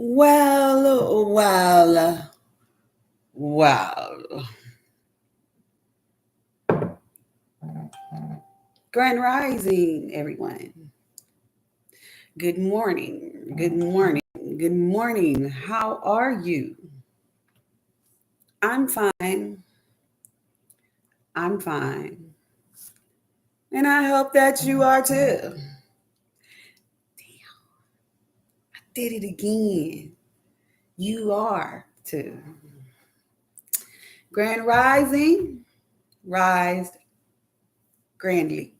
Well. Grand Rising, everyone. Good morning. Good morning. Good morning. How are you? I'm fine. I'm fine. And I hope that you are too. Damn, I did it again. You are too. Grand Rising, rise grandly.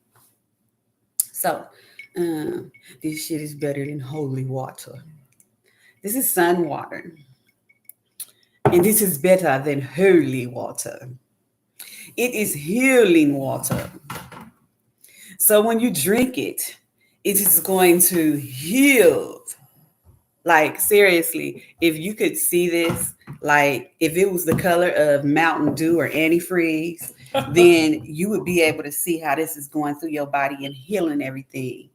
So, this shit is better than holy water. This is sun water. And this is better than holy water. It is healing water. So when you drink it, it is going to heal. Like, seriously, if you could see this, like, if it was the color of Mountain Dew or antifreeze, then you would be able to see how this is going through your body and healing everything.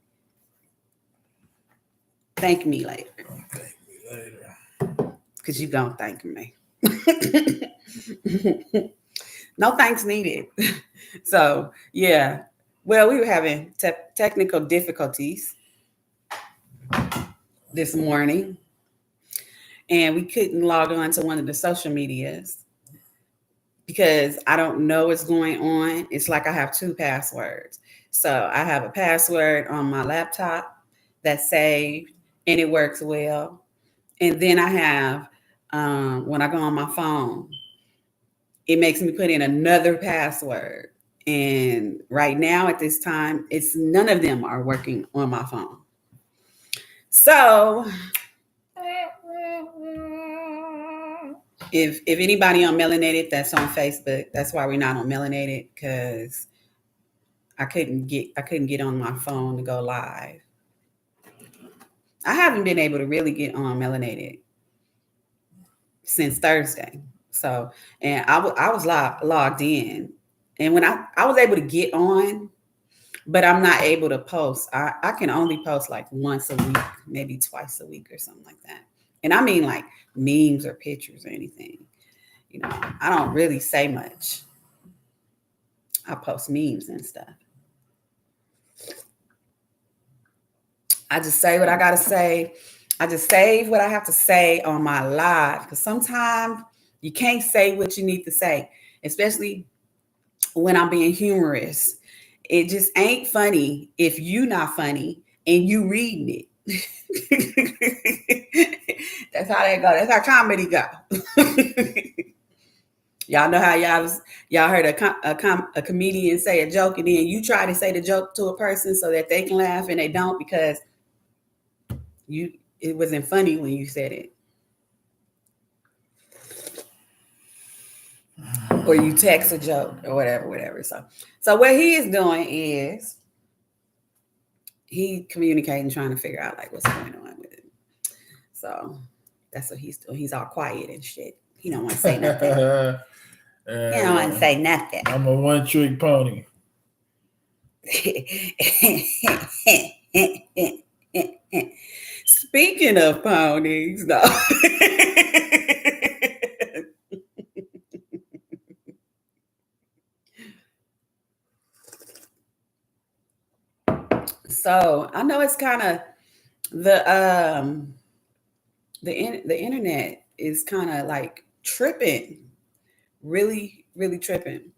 Thank me later. Thank me later. Because you don't thank me. No thanks needed. So, yeah. Well, we were having technical difficulties this morning, and we couldn't log on to one of the social medias because I don't know what's going on. It's like I have two passwords. So I have a password on my laptop that's saved and it works well. And then I have, when I go on my phone, it makes me put in another password. And right now at this time, it's none of them are working on my phone. So if anybody on Melanated that's on Facebook, that's why we're not on Melanated, because I couldn't get on my phone to go live. I haven't been able to really get on Melanated since Thursday. So, and I was logged in, and when I was able to get on, but I'm not able to post. I can only post like once a week, maybe twice a week or something like that. And I mean like memes or pictures or anything. You know, I don't really say much. I post memes and stuff. I just say what I got to say. I just save what I have to say on my live, because sometimes you can't say what you need to say, especially when I'm being humorous. It just ain't funny if you not funny and you reading it. That's how that go. That's how comedy go. Y'all know how y'all heard a comedian say a joke, and then you try to say the joke to a person so that they can laugh and they don't, because it wasn't funny when you said it. Or you text a joke or whatever. So what he is doing is he communicating, trying to figure out like what's going on with it. So that's what he's doing. He's all quiet and shit. He don't want to say nothing. He don't want to say nothing. I'm a one-trick pony. Speaking of ponies, though. So I know it's kind of the internet is kind of like tripping, really, really tripping.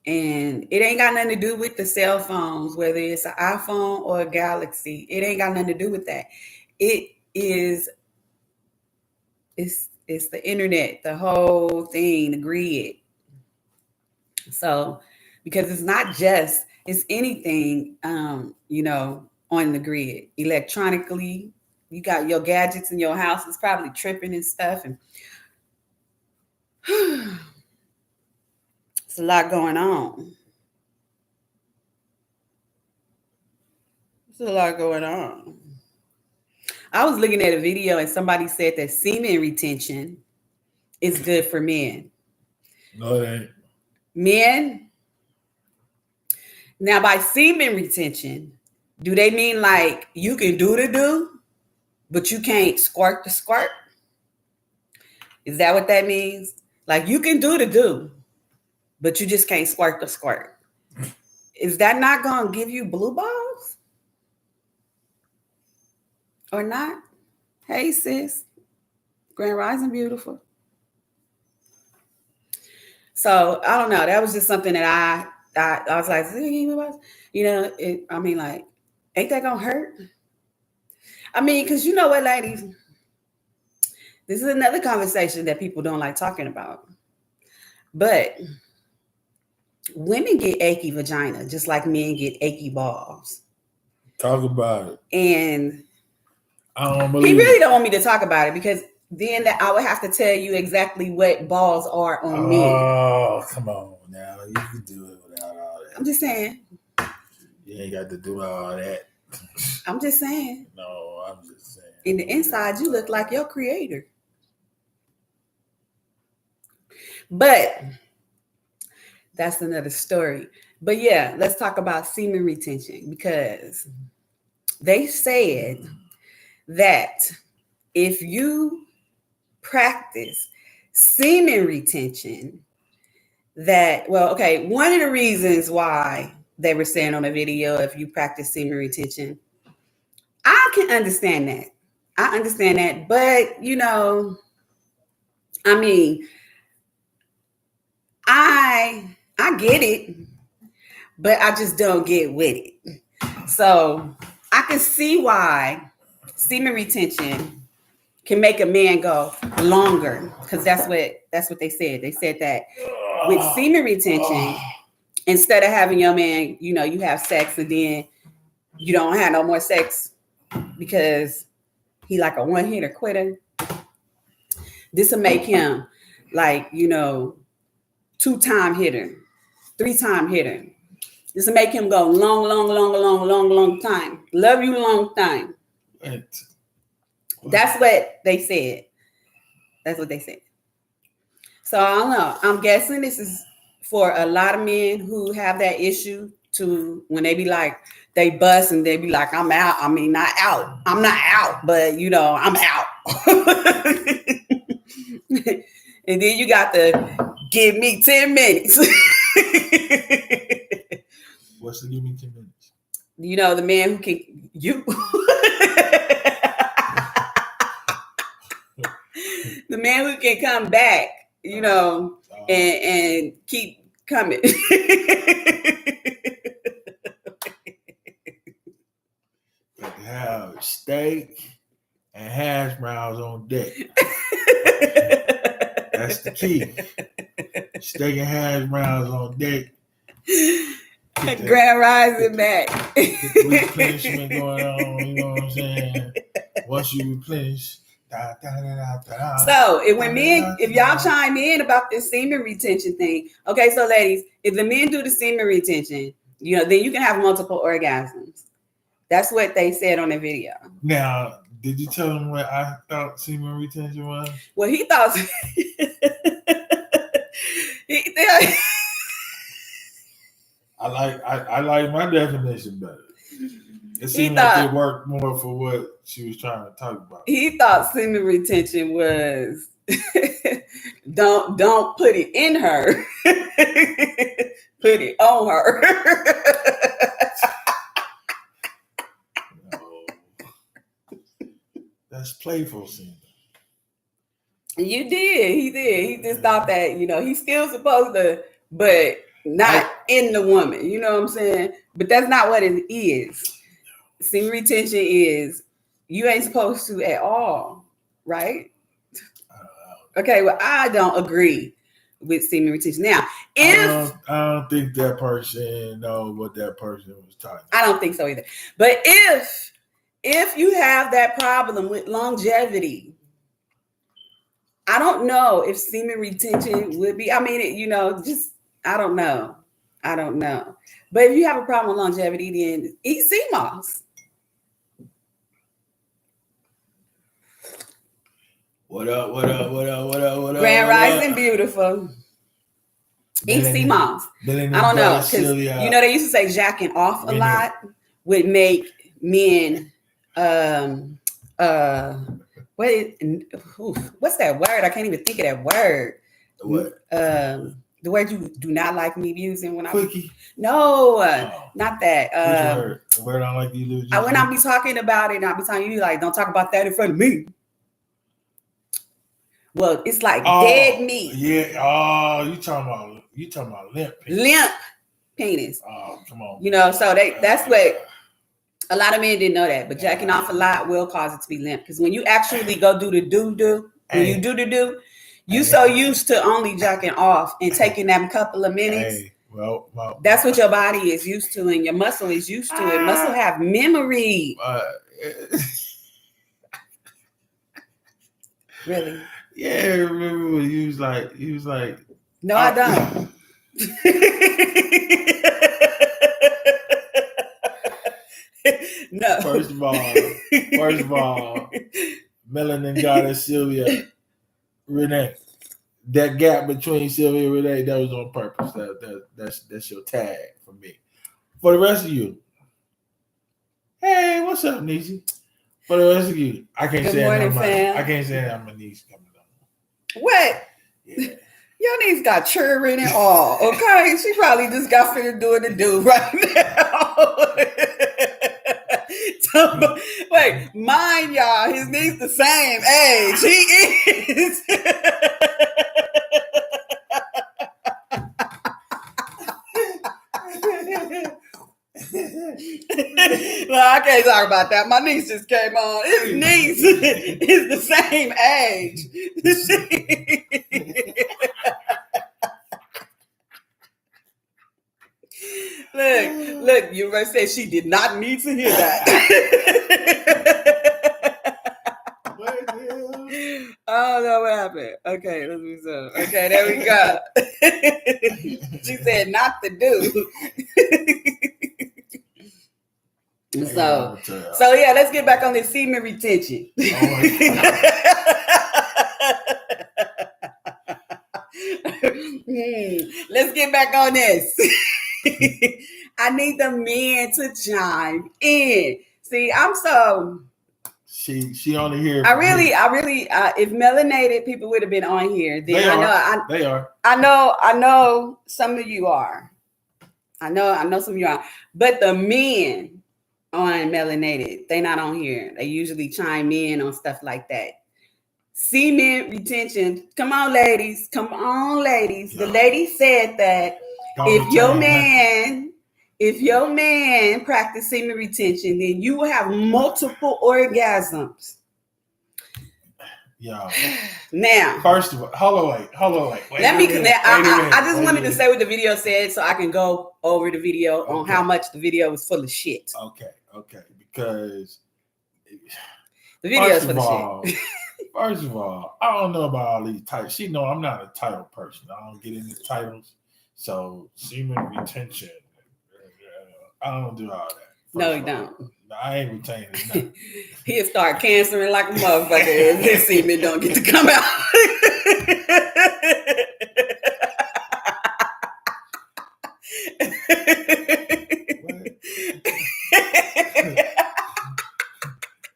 And it ain't got nothing to do with the cell phones, whether it's an iPhone or a Galaxy. It ain't got nothing to do with that. It's the internet, the whole thing, the grid. So because it's not just, it's anything, on the grid electronically. You got your gadgets in your house, it's probably tripping and stuff, and it's a lot going on. There's a lot going on. I was looking at a video and somebody said that semen retention is good for men. No, it ain't. Men. Now, by semen retention, do they mean like you can do the do, but you can't squirt the squirt? Is that what that means? Like you can do the do, but you just can't squirt the squirt. Is that not gonna give you blue balls? Or not? Hey sis, Grand Rising Beautiful. So I don't know. That was just something that I was like, you know, I mean, like, ain't that gonna hurt? I mean, because you know what, ladies, this is another conversation that people don't like talking about. But women get achy vagina just like men get achy balls. Talk about it. And I don't he believe really it. don't want me to talk about it because then I would have to tell you exactly what balls are on men. Oh, come on now. You can do it without all that. I'm just saying. You ain't got to do all that. I'm just saying. No, I'm just saying. In the inside, you look like your creator. But that's another story. But yeah, let's talk about semen retention because they said that if you practice semen retention, one of the reasons why they were saying on the video, if you practice semen retention, I can understand that. I understand that. But, you know, I mean, I get it, but I just don't get with it. So I can see why semen retention can make a man go longer because that's what they said. They said that with semen retention, instead of having your man, you know, you have sex and then you don't have no more sex because he like a one-hitter quitter. This will make him like, you know, 2-time hitter, 3-time hitter. This will make him go long time. Love you long time. That's what they said. That's what they said. So I don't know. I'm guessing this is for a lot of men who have that issue to when they be like, they bust and they be like, I'm out. I mean, not out. I'm not out, but you know, I'm out. And then you got to give me 10 minutes. What's the give me 10 minutes? You know, the man who can the man who can come back, you know, and keep coming. Have steak and hash browns on deck. That's the key. Steak and hash browns on deck. Grand Rising back. Get the replenishment going on, you know what I'm saying? Once you replenish. So if y'all chime in about this semen retention thing, okay, so ladies, if the men do the semen retention, you know, then you can have multiple orgasms. That's what they said on the video. Now, did you tell them what I thought semen retention was? Well, he thought I like my definition better. It seemed like it worked more for what she was trying to talk about. He thought semen retention was don't put it in her, put it on her. No. That's playful semen. You did. He did. He just thought that, you know, he's still supposed to, but not in the woman. You know what I'm saying? But that's not what it is. Semen retention is you ain't supposed to at all, right? Okay, well, I don't agree with semen retention. Now, I don't think that person knows what that person was talking about. I don't think so either. But if you have that problem with longevity, I don't know if semen retention would be, I mean, you know, just, I don't know. But if you have a problem with longevity, then eat sea moss. What up? Grand Rising Beautiful. Eat sea moss. I don't know. Because, you know, they used to say jacking off a lot would make men, what What's that word? I can't even think of that word. What? The word you do not like me using when Quickie? No, not that. Which word? The word I don't like you lose. When I be talking about it, I'll be telling you like, don't talk about that in front of me. Well, it's like dead meat. Yeah. Oh, you talking about limp penis. Limp penis. Oh, come on. You know, so that's what a lot of men didn't know that, but jacking off a lot will cause it to be limp. Because when you actually go do the do, when you do the do, you so used to only jacking off and taking that couple of minutes. Well, that's what your body is used to, and your muscle is used to it. Muscle have memory. Really? Yeah, remember when he was like. No, I don't. No. First of all, Melanin Goddess Sylvia Renee. That gap between Sylvia and Renee, that was on purpose. That's your tag for me. For the rest of you, hey, what's up, Niecy? For the rest of you, I can't say I'm a niece coming on. What? Yeah. Your niece got children and all. Okay, she probably just got finished doing the do right now. Wait, mind y'all, his niece the same age. He is. Well, I can't talk about that. My niece just came on. His niece is the same age. Look, you already said she did not need to hear that. Oh no, what happened? Okay, let's be so. Okay, there we go. She said not to do. So yeah, let's get back on this semen retention. Let's get back on this. I need the men to chime in. See, I'm so. She only here. I really, if melanated people would have been on here, then they are. I know some of you are. I know some of you are. But the men on melanated, they not on here. They usually chime in on stuff like that. Semen retention. Come on, ladies. Yeah. The lady said that if your man practice semen retention, then you will have multiple orgasms. Yeah. Now, first of all, hold on, wait. Let me connect. I just wanted to say what the video said, so I can go over the video on how much the video was full of shit. Okay, because the video is full of shit. First of all, I don't know about all these titles. She know I'm not a title person. I don't get into titles. So semen retention, I don't do all that. No, you don't. I ain't retaining nothing. He'll start cancering like a motherfucker if his semen don't get to come out.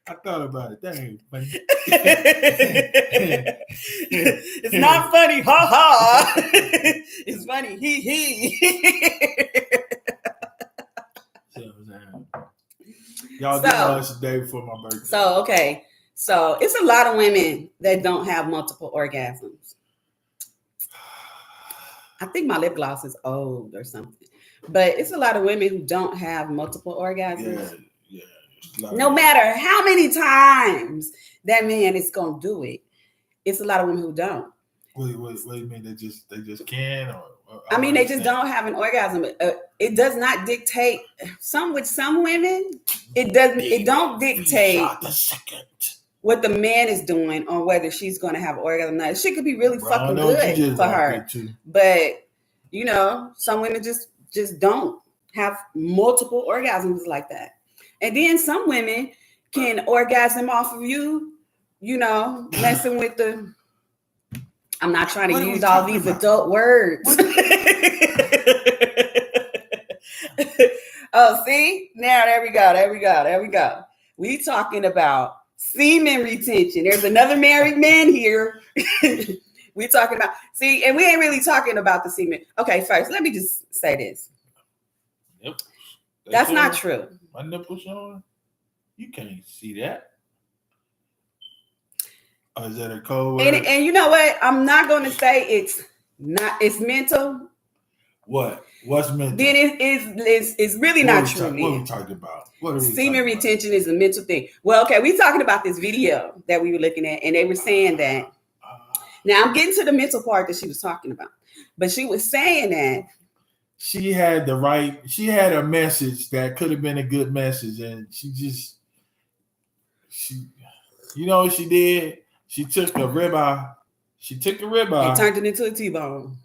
I thought about it. That ain't funny. It's not funny. Ha ha. It's funny. He. Y'all did us a day before my birthday. So, okay. So, it's a lot of women that don't have multiple orgasms. I think my lip gloss is old or something. But it's a lot of women who don't have multiple orgasms. Yeah. No matter how many times that man is going to do it, it's a lot of women who don't. What do you mean? They just can? Or I mean, they just don't have an orgasm. It does not dictate. With some women, it don't dictate what the man is doing on whether she's going to have an orgasm or not. She could be really fucking good for her. But, some women just don't have multiple orgasms like that. And then some women can orgasm off of you, messing with the... I'm not trying to use all these adult words. Oh, see? Now, there we go. We talking about semen retention. There's another married man here. We're talking about, and we ain't really talking about the semen. Okay, first, let me just say this. Yep. That's not true. My nipple showing? You can't see that. Oh, is that a code word? And you know what? I'm not going to say it's mental. What? What's mental? Then it's really not true. What are we talking about? Semen retention is a mental thing. Well, okay, we're talking about this video that we were looking at, and they were saying that. Now I'm getting to the mental part that she was talking about, but she was saying that she had a message that could have been a good message, and you know what she did? She took a ribeye. And turned it into a T-bone.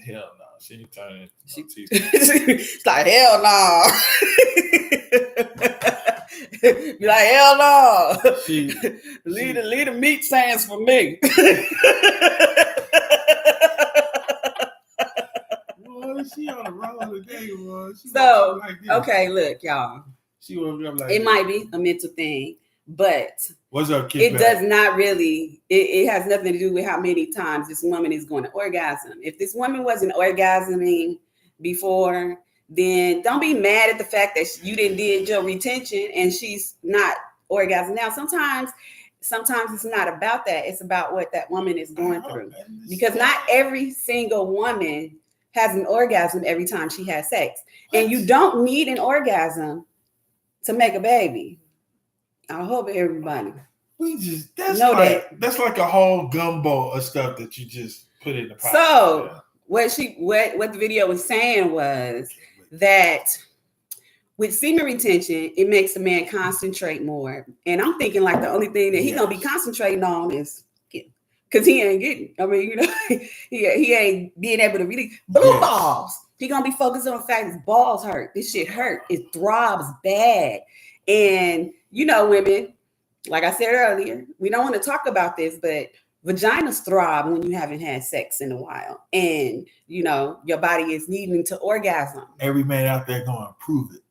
Hell no. She ain't turning it into a T-bone. It's like, hell no. Be like, hell no. Leave the meat sands for me. Boy, she on the road today, boy. So, okay, look, y'all. She woke up like it might be a mental thing, but what's up, kid? It does not really. It has nothing to do with how many times this woman is going to orgasm. If this woman wasn't orgasming before, then don't be mad at the fact that you didn't did your retention and she's not orgasming now. Sometimes it's not about that. It's about what that woman is going through, because not every single woman has an orgasm every time she has sex, and you don't need an orgasm to make a baby. I hope everybody that's like a whole gumbo of stuff that you just put in the pot. So what the video was saying was that with semen retention, it makes a man concentrate more. And I'm thinking like the only thing that he's gonna be concentrating on is because he ain't getting. I mean, you know, he ain't being able to really blue balls. He gonna be focused on the fact his balls hurt. This shit hurt. It throbs bad. And you know, women, like I said earlier, we don't want to talk about this, but vaginas throb when you haven't had sex in a while, and you know your body is needing to orgasm. Every man out there gonna prove it.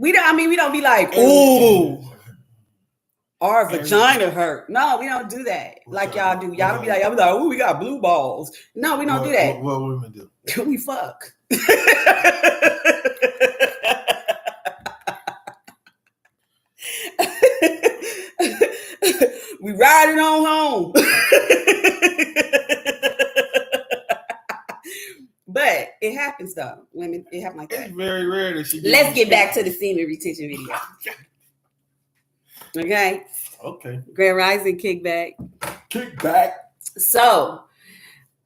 We don't be like, ooh, our vagina hurt. No, we don't do that like y'all do. Y'all don't be like, oh, we got blue balls. No, we don't do that. What women do? We fuck. We riding on home. But it happens though. Women, it happens like that. It's very rare that she. Let's get back to the semen retention video. Okay. Grand Rising kickback. So,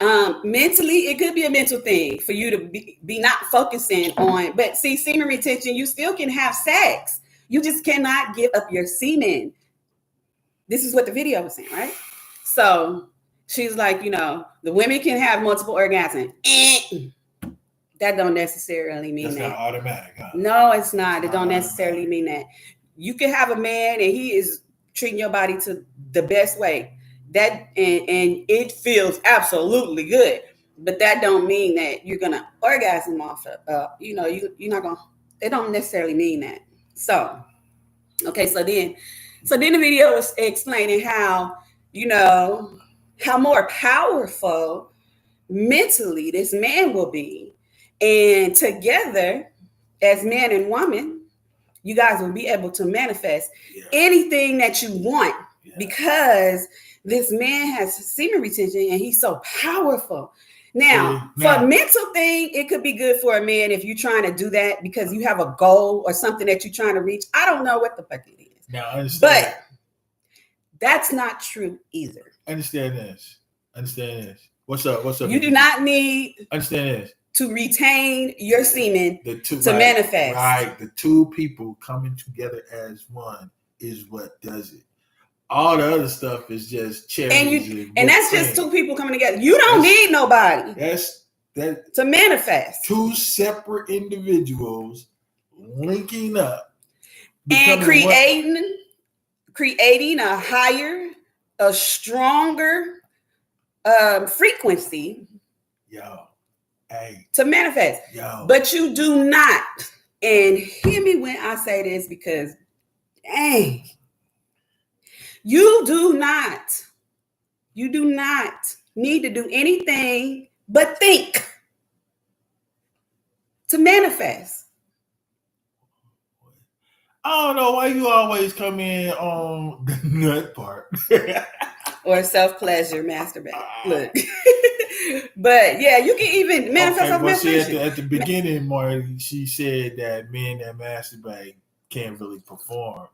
mentally, it could be a mental thing for you to be not focusing on. But see, semen retention, you still can have sex. You just cannot give up your semen. This is what the video was saying, right? So she's like, you know, the women can have multiple orgasms. That don't necessarily mean That's not automatic, huh? No, it's not. It don't necessarily mean that. You can have a man and he is treating your body to the best way. That and it feels absolutely good. But that don't mean that you're gonna orgasm off of you know, you're not gonna, it don't necessarily mean that. So okay, so then the video was explaining how, you know, how more powerful mentally this man will be. And together, as man and woman, you guys will be able to manifest anything that you want because this man has semen retention and he's so powerful. Now, for a mental thing, it could be good for a man if you're trying to do that because you have a goal or something that you're trying to reach. I don't know what the fuck it is. Now, I understand. But that's not true either. Understand this. What's up? You do not need understand this to retain your semen to manifest. Right. The two people coming together as one is what does it. All the other stuff is just charity. And that's just two people coming together. You don't need nobody. To manifest. Two separate individuals linking up. And creating a higher, a stronger frequency to manifest. But you do not, and hear me when I say this because Dang. You do not need to do anything but think to manifest. I don't know why you always come in on the nut part. Or self-pleasure, masturbate. Look. But yeah, you can even manifest off masturbation. At the beginning, Marty, she said that men that masturbate can't really perform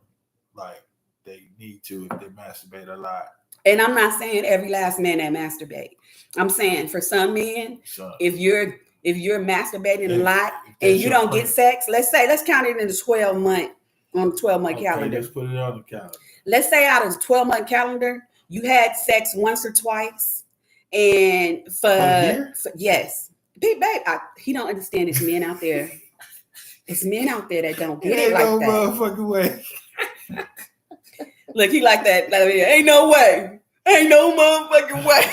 like they need to if they masturbate a lot. And I'm not saying every last man that masturbate. I'm saying for some men, if you're masturbating a lot and you don't get sex, let's count it in the 12-month on the 12-month calendar. Let's put it on the calendar. Let's say out of the 12-month calendar, you had sex once or twice, and for yes, big babe, he don't understand. It's men out there. It's men out there that don't get it like no that. Motherfucking way. Look, he like that. Like, ain't no way. Ain't no motherfucking way.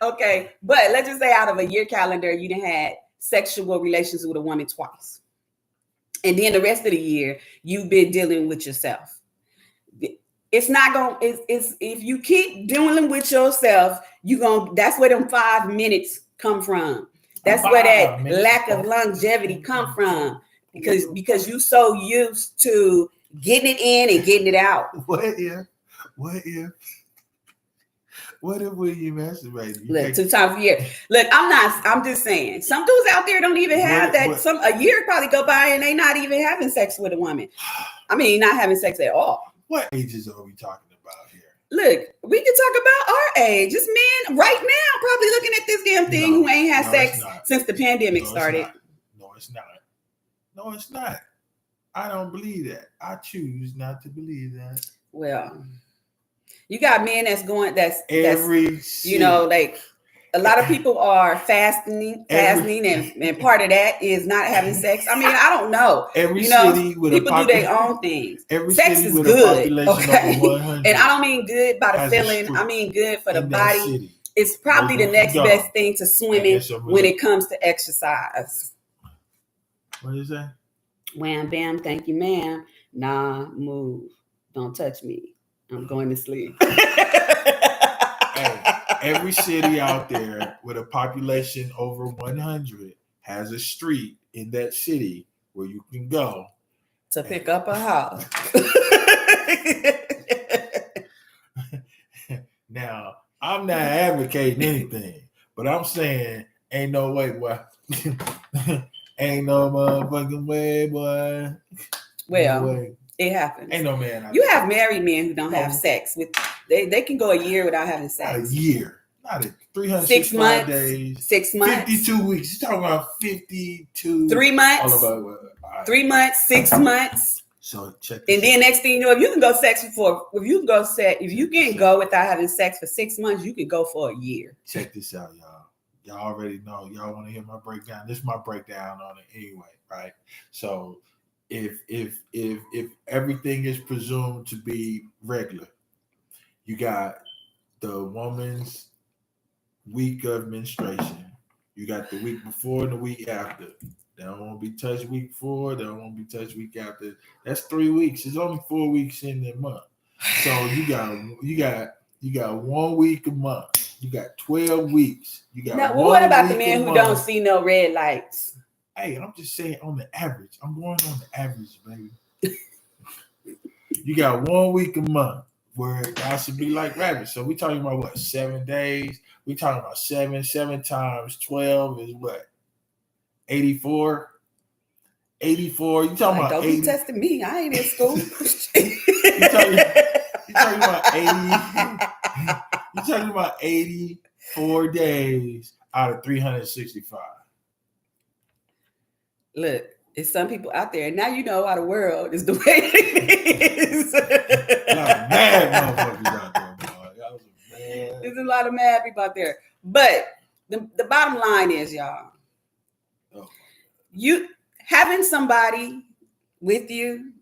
Okay, but let's just say out of a year calendar, you done had sexual relations with a woman twice. And then the rest of the year, you've been dealing with yourself. It's not going to, it's if you keep dealing with yourself, that's where them 5 minutes come from. That's where that lack of longevity come from. Because you so used to getting it in and getting it out. What if when you masturbate? Look, 2 times a year. Look, I'm just saying. Some dudes out there don't even have that. A year probably go by and they not even having sex with a woman. I mean, not having sex at all. What ages are we talking about here? Look, we can talk about our age. It's men right now probably looking at this damn thing who ain't had sex since the pandemic started. No, it's not. I don't believe that. I choose not to believe that. Well, you got men that's every you know, like a lot of people are fasting, and part of that is not having sex. I mean, I don't know. Every city with people do their own things. Every sex city is with good, a population over 100. And I don't mean good by the feeling. I mean good for the body. It's probably the next best thing to swimming when it comes to exercise. What is that? Wham, bam, thank you, ma'am. Nah, move. Don't touch me. I'm going to sleep. Every city out there with a population over 100 has a street in that city where you can go to pick up a house. Now, I'm not advocating anything, but I'm saying ain't no way, boy. Ain't no motherfucking way, boy. Well, no way. It happens. Ain't no man. You have married men who don't have sex with. They can go a year without having sex. Not a year. Not a 365 days. 6 months. 52 weeks. You're talking about 52. 3 months. 3 months. 6 months. So check this and then next thing you know, if you can go without having sex for 6 months, you can go for a year. Check this out, y'all. Y'all already know. Y'all want to hear my breakdown. This is my breakdown on it anyway, right? So if everything is presumed to be regular, you got the woman's week of menstruation. You got the week before and the week after. They don't want to be touched week before. They don't want to be touched week after. That's 3 weeks. It's only 4 weeks in the month. So you got 1 week a month. You got 12 weeks. You got. Now, what about the men who don't see no red lights? Hey, I'm just saying on the average. I'm going on the average, baby. You got 1 week a month where I should be like rabbits. So we talking about what, 7 days? We talking about 7 times 12 is what? 84. 84. You talking about don't 80? Be testing me. I ain't in school. you talking about 80. You're talking about 84 days out of 365. Look, it's some people out there. Now you know how the world is the way it is. A lot of mad motherfuckers out there, boy. There's a lot of mad people out there. But the bottom line is, y'all, you having somebody with you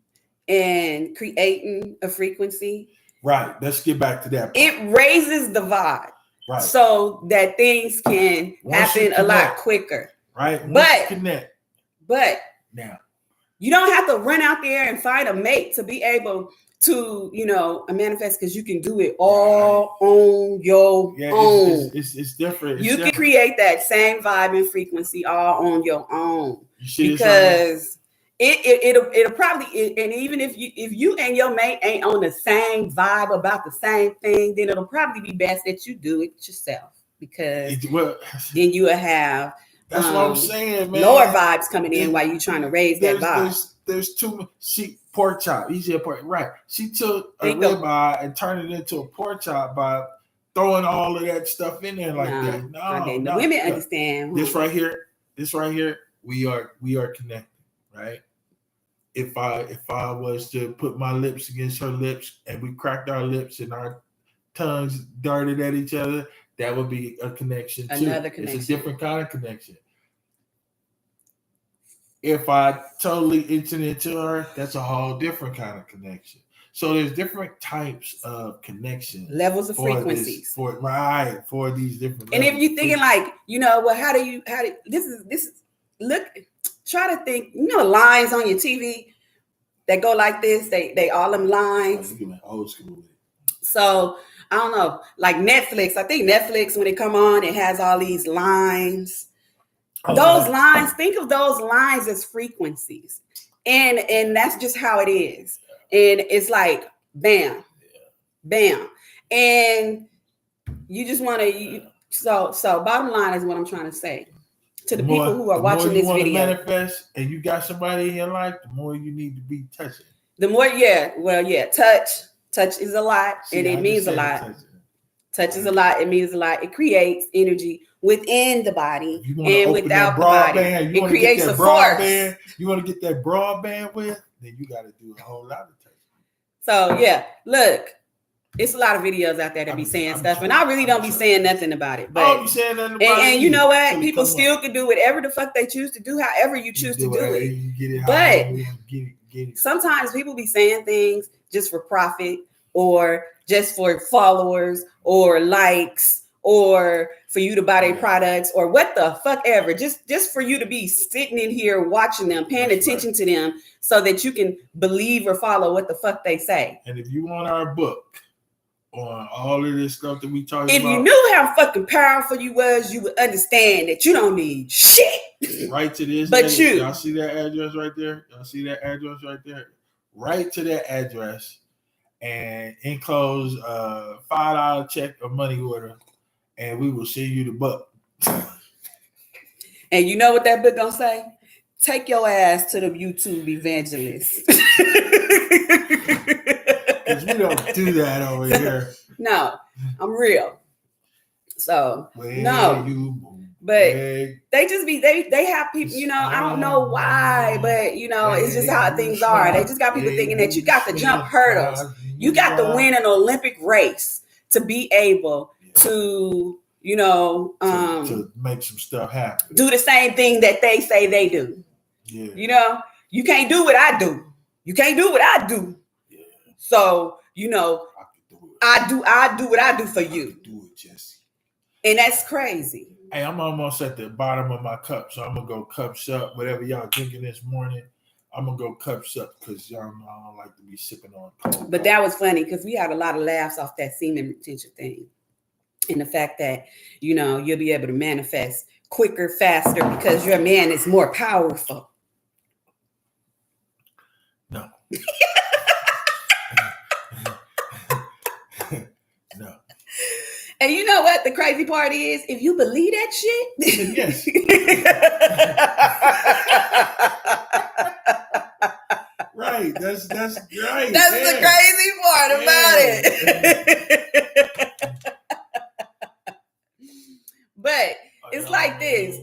and creating a frequency. Right. Let's get back to that point. It raises the vibe. Right. So that things can happen a lot quicker. Right. But connect. But now You don't have to run out there and find a mate to be able to, manifest, because you can do it all on your own. It's different. You can create that same vibe and frequency all on your own, because it'll probably, and even if you and your mate ain't on the same vibe about the same thing, then it'll probably be best that you do it yourself, because then you will have that's what I'm saying, man. lower vibes coming in while you trying to raise that vibe. There's too much. Pork chop, easier pork, right? She took a ribeye and turned it into a pork chop by throwing all of that stuff in there like that. No, the women understand. This right here, we are connected, right? If I was to put my lips against her lips and we cracked our lips and our tongues darted at each other, that would be a connection too. Another connection. It's a different kind of connection. If I totally entered into her, that's a whole different kind of connection. So there's different types of connection, levels of frequencies for these different. And if you're thinking how do this is look, try to think, lines on your TV that go like this. They all them lines. Old school. So I don't know, like Netflix. I think Netflix, when it come on, it has all these lines. Those lines, think of those lines as frequencies, and that's just how it is. And it's like bam, bam, and you just want to. So bottom line is what I'm trying to say to the people who are watching this video. Manifest, and you got somebody in your life, the more you need to be touching. The more, touch is a lot, and it means a lot. Touch is a lot. It means a lot. It creates energy within the body and without the body. It creates a force. You want to get that broadband with? Then you got to do a whole lot of touching. So look, it's a lot of videos out there that be saying stuff, and I really don't be saying nothing about it. But I don't be saying nothing about it. And you know what? People still can do whatever the fuck they choose to do, however you choose to do it. You get it. But sometimes people be saying things just for profit, or just for followers or likes, or for you to buy their products, or what the fuck ever. Just for you to be sitting in here watching them, paying attention to them, so that you can believe or follow what the fuck they say. And if you want our book on all of this stuff that we talking about, if you knew how fucking powerful you was, you would understand that you don't need shit. Right to this. But y'all see that address right there? Right to that address. And enclose a $5 check or money order, and we will send you the book. And you know what that book gonna say? Take your ass to the YouTube evangelist. Because we don't do that over here. No, I'm real. So but they just be they have people, I don't know why, but it's just how things are. They just got people thinking that you got to jump hurdles. You got to win an Olympic race to be able to, to make some stuff happen. Do the same thing that they say they do. Yeah. You can't do what I do. You can't do what I do. Yeah. So, I do what I do for you. Do it, Jesse. And that's crazy. Hey, I'm almost at the bottom of my cup, so I'm gonna go cups up. Whatever y'all drinking this morning, I'm gonna go cups up, because y'all know I don't like to be sipping on cold. But that was funny, because we had a lot of laughs off that semen retention thing, and the fact that you'll be able to manifest quicker, faster, because your man is more powerful. No. No. And you know what the crazy part is? If you believe that shit, yes. Right. That's right. That's the crazy part about it. But it's like this,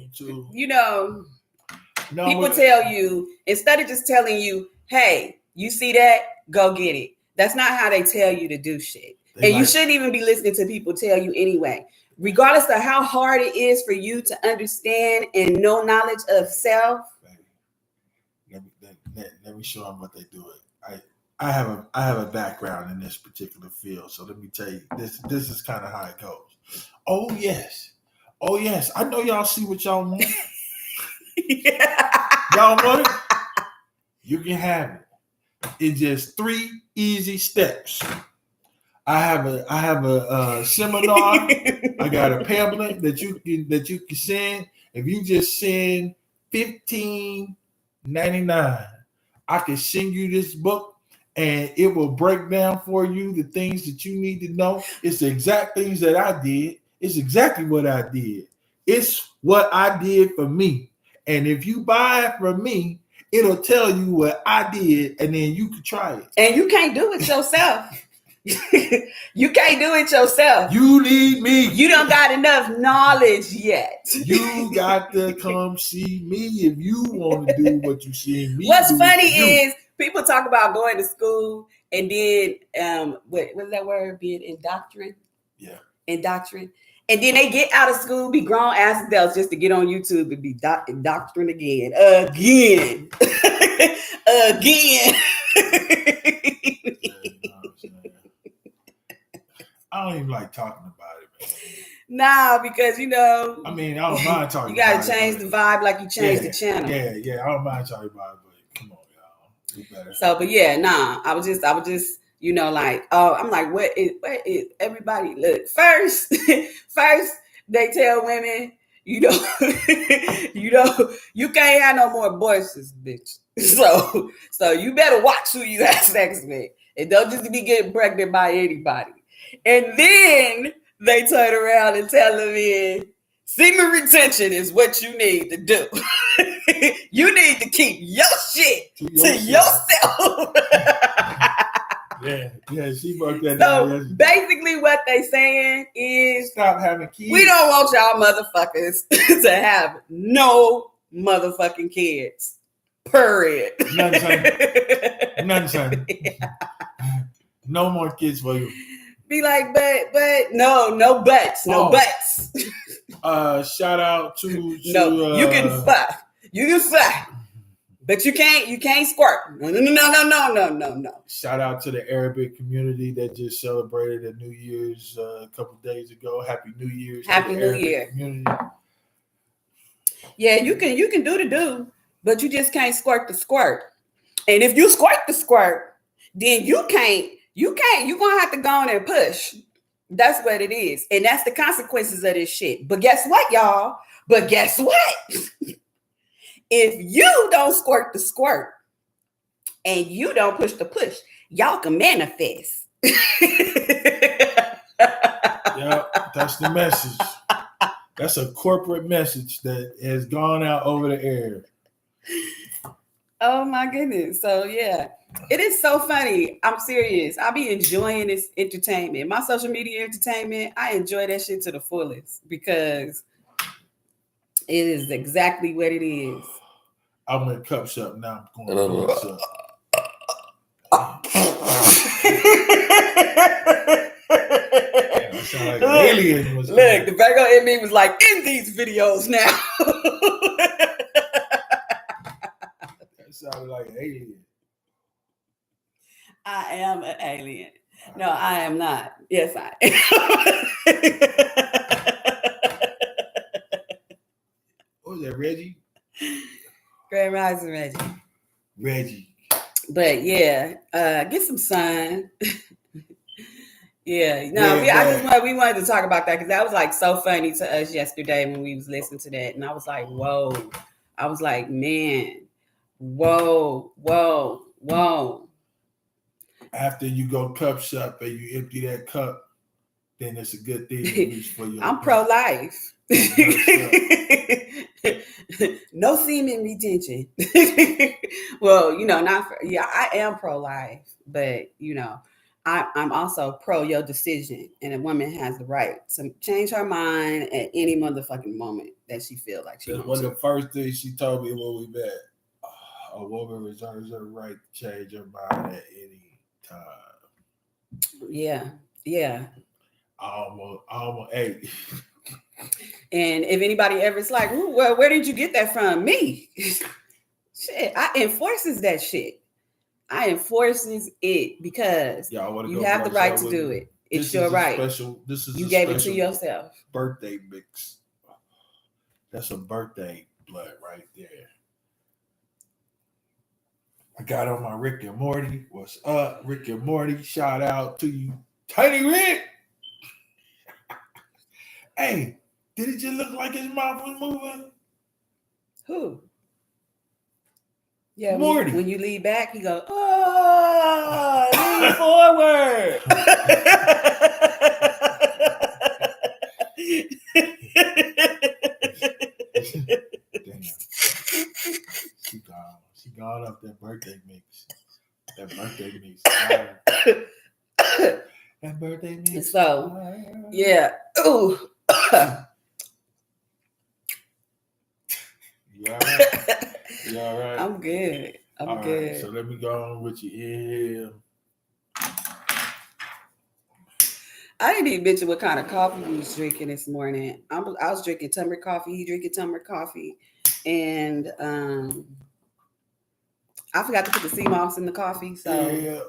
people tell you, instead of just telling you, hey, you see that? Go get it. That's not how they tell you to do shit. And you shouldn't even be listening to people tell you anyway. Regardless of how hard it is for you to understand and know knowledge of self. Let me show them what they do. I have a background in this particular field, so let me tell you, this is kind of how it goes. Oh yes, I know y'all see what y'all want. Yeah. Y'all want it. You can have it. It's just 3 easy steps. I have a seminar. I got a pamphlet that you can send. If you just send $15.99, I can send you this book, and it will break down for you the things that you need to know. It's the exact things that I did. It's exactly what I did. It's what I did for me. And if you buy it from me, it'll tell you what I did, and then you can try it. And you can't do it yourself. You can't do it yourself. You need me. You don't got enough knowledge yet. You got to come see me if you want to do what you see me. What's funny is people talk about going to school and then what's that word? Being indoctrined. Yeah. Indoctrined. And then they get out of school, be grown ass adults just to get on YouTube and be indoctrined again. Again. I don't even like talking about it, man. Nah, because I mean, I don't mind talking. You gotta change the vibe like you changed the channel. Yeah. I don't mind talking about it, but come on, y'all. Do better. So, but yeah, nah. I was just, like, oh, I'm like, what is everybody? Look, first, they tell women, you can't have no more voices, bitch. So you better watch who you have sex with, and don't just be getting pregnant by anybody. And then they turn around and tell them semen retention is what you need to do. You need to keep your shit to yourself. Yeah, she broke that down. So basically what they saying is stop having kids. We don't want y'all motherfuckers to have no motherfucking kids. Period. None, son. Yeah. No more kids for you. Be like, but no butts. Butts. Shout out to you can fuck. But you can't squirt. No. Shout out to the Arabic community that just celebrated a New Year's a couple days ago. Happy New Year's. Happy New Year. Community. Yeah, you can do, but you just can't squirt the squirt. And if you squirt the squirt, then you're gonna have to go on and push. That's what it is. And that's the consequences of this shit. But guess what, y'all? If you don't squirt the squirt and you don't push the push, y'all can manifest. Yeah, that's the message. That's a corporate message that has gone out over the air. Oh my goodness. So yeah, it is so funny. I'm serious. I be enjoying this entertainment. My social media entertainment, I enjoy that shit to the fullest because it is exactly what it is. I went cups up. Now I'm going cups up. Like look, the Virgo in me was like, in these videos now. That sounded like an alien. I am an alien. No, I am not. Yes, I am. What was that, Reggie? Grand Rising Reggie. But yeah, get some sun. Yeah, no, we wanted to talk about that because that was like so funny to us yesterday when we was listening to that, and I was like, whoa. I was like, man, whoa. After you go cup shop and you empty that cup, then it's a good thing to reach for your. I'm pro-life. No semen retention. Well, I am pro-life, but I'm also pro your decision, and a woman has the right to change her mind at any motherfucking moment that she feel like she wants to. One of the first things she told me when we met, a woman reserves her right to change her mind at any time. Yeah. Almost 8. And if anybody ever is like, well, where did you get that from? Me. Shit, I enforces that shit. I enforces it because you have the right to do it. It's your right. You gave it to yourself. Birthday mix. That's a birthday blood right there. I got on my Rick and Morty. What's up, Rick and Morty? Shout out to you, Tiny Rick. Hey, did it just look like his mouth was moving? Who? Yeah, Morty. when you lean back, he go, oh, lean forward. Damn. She gone up that birthday mix. That birthday mix. That birthday mix. So, yeah. Ooh. You all right? You all right? I'm good. I'm good. Right, so let me go on with you here. I didn't even mention what kind of coffee he was drinking this morning. I was drinking turmeric coffee. He drinking turmeric coffee. And I forgot to put the sea moss in the coffee. So yeah.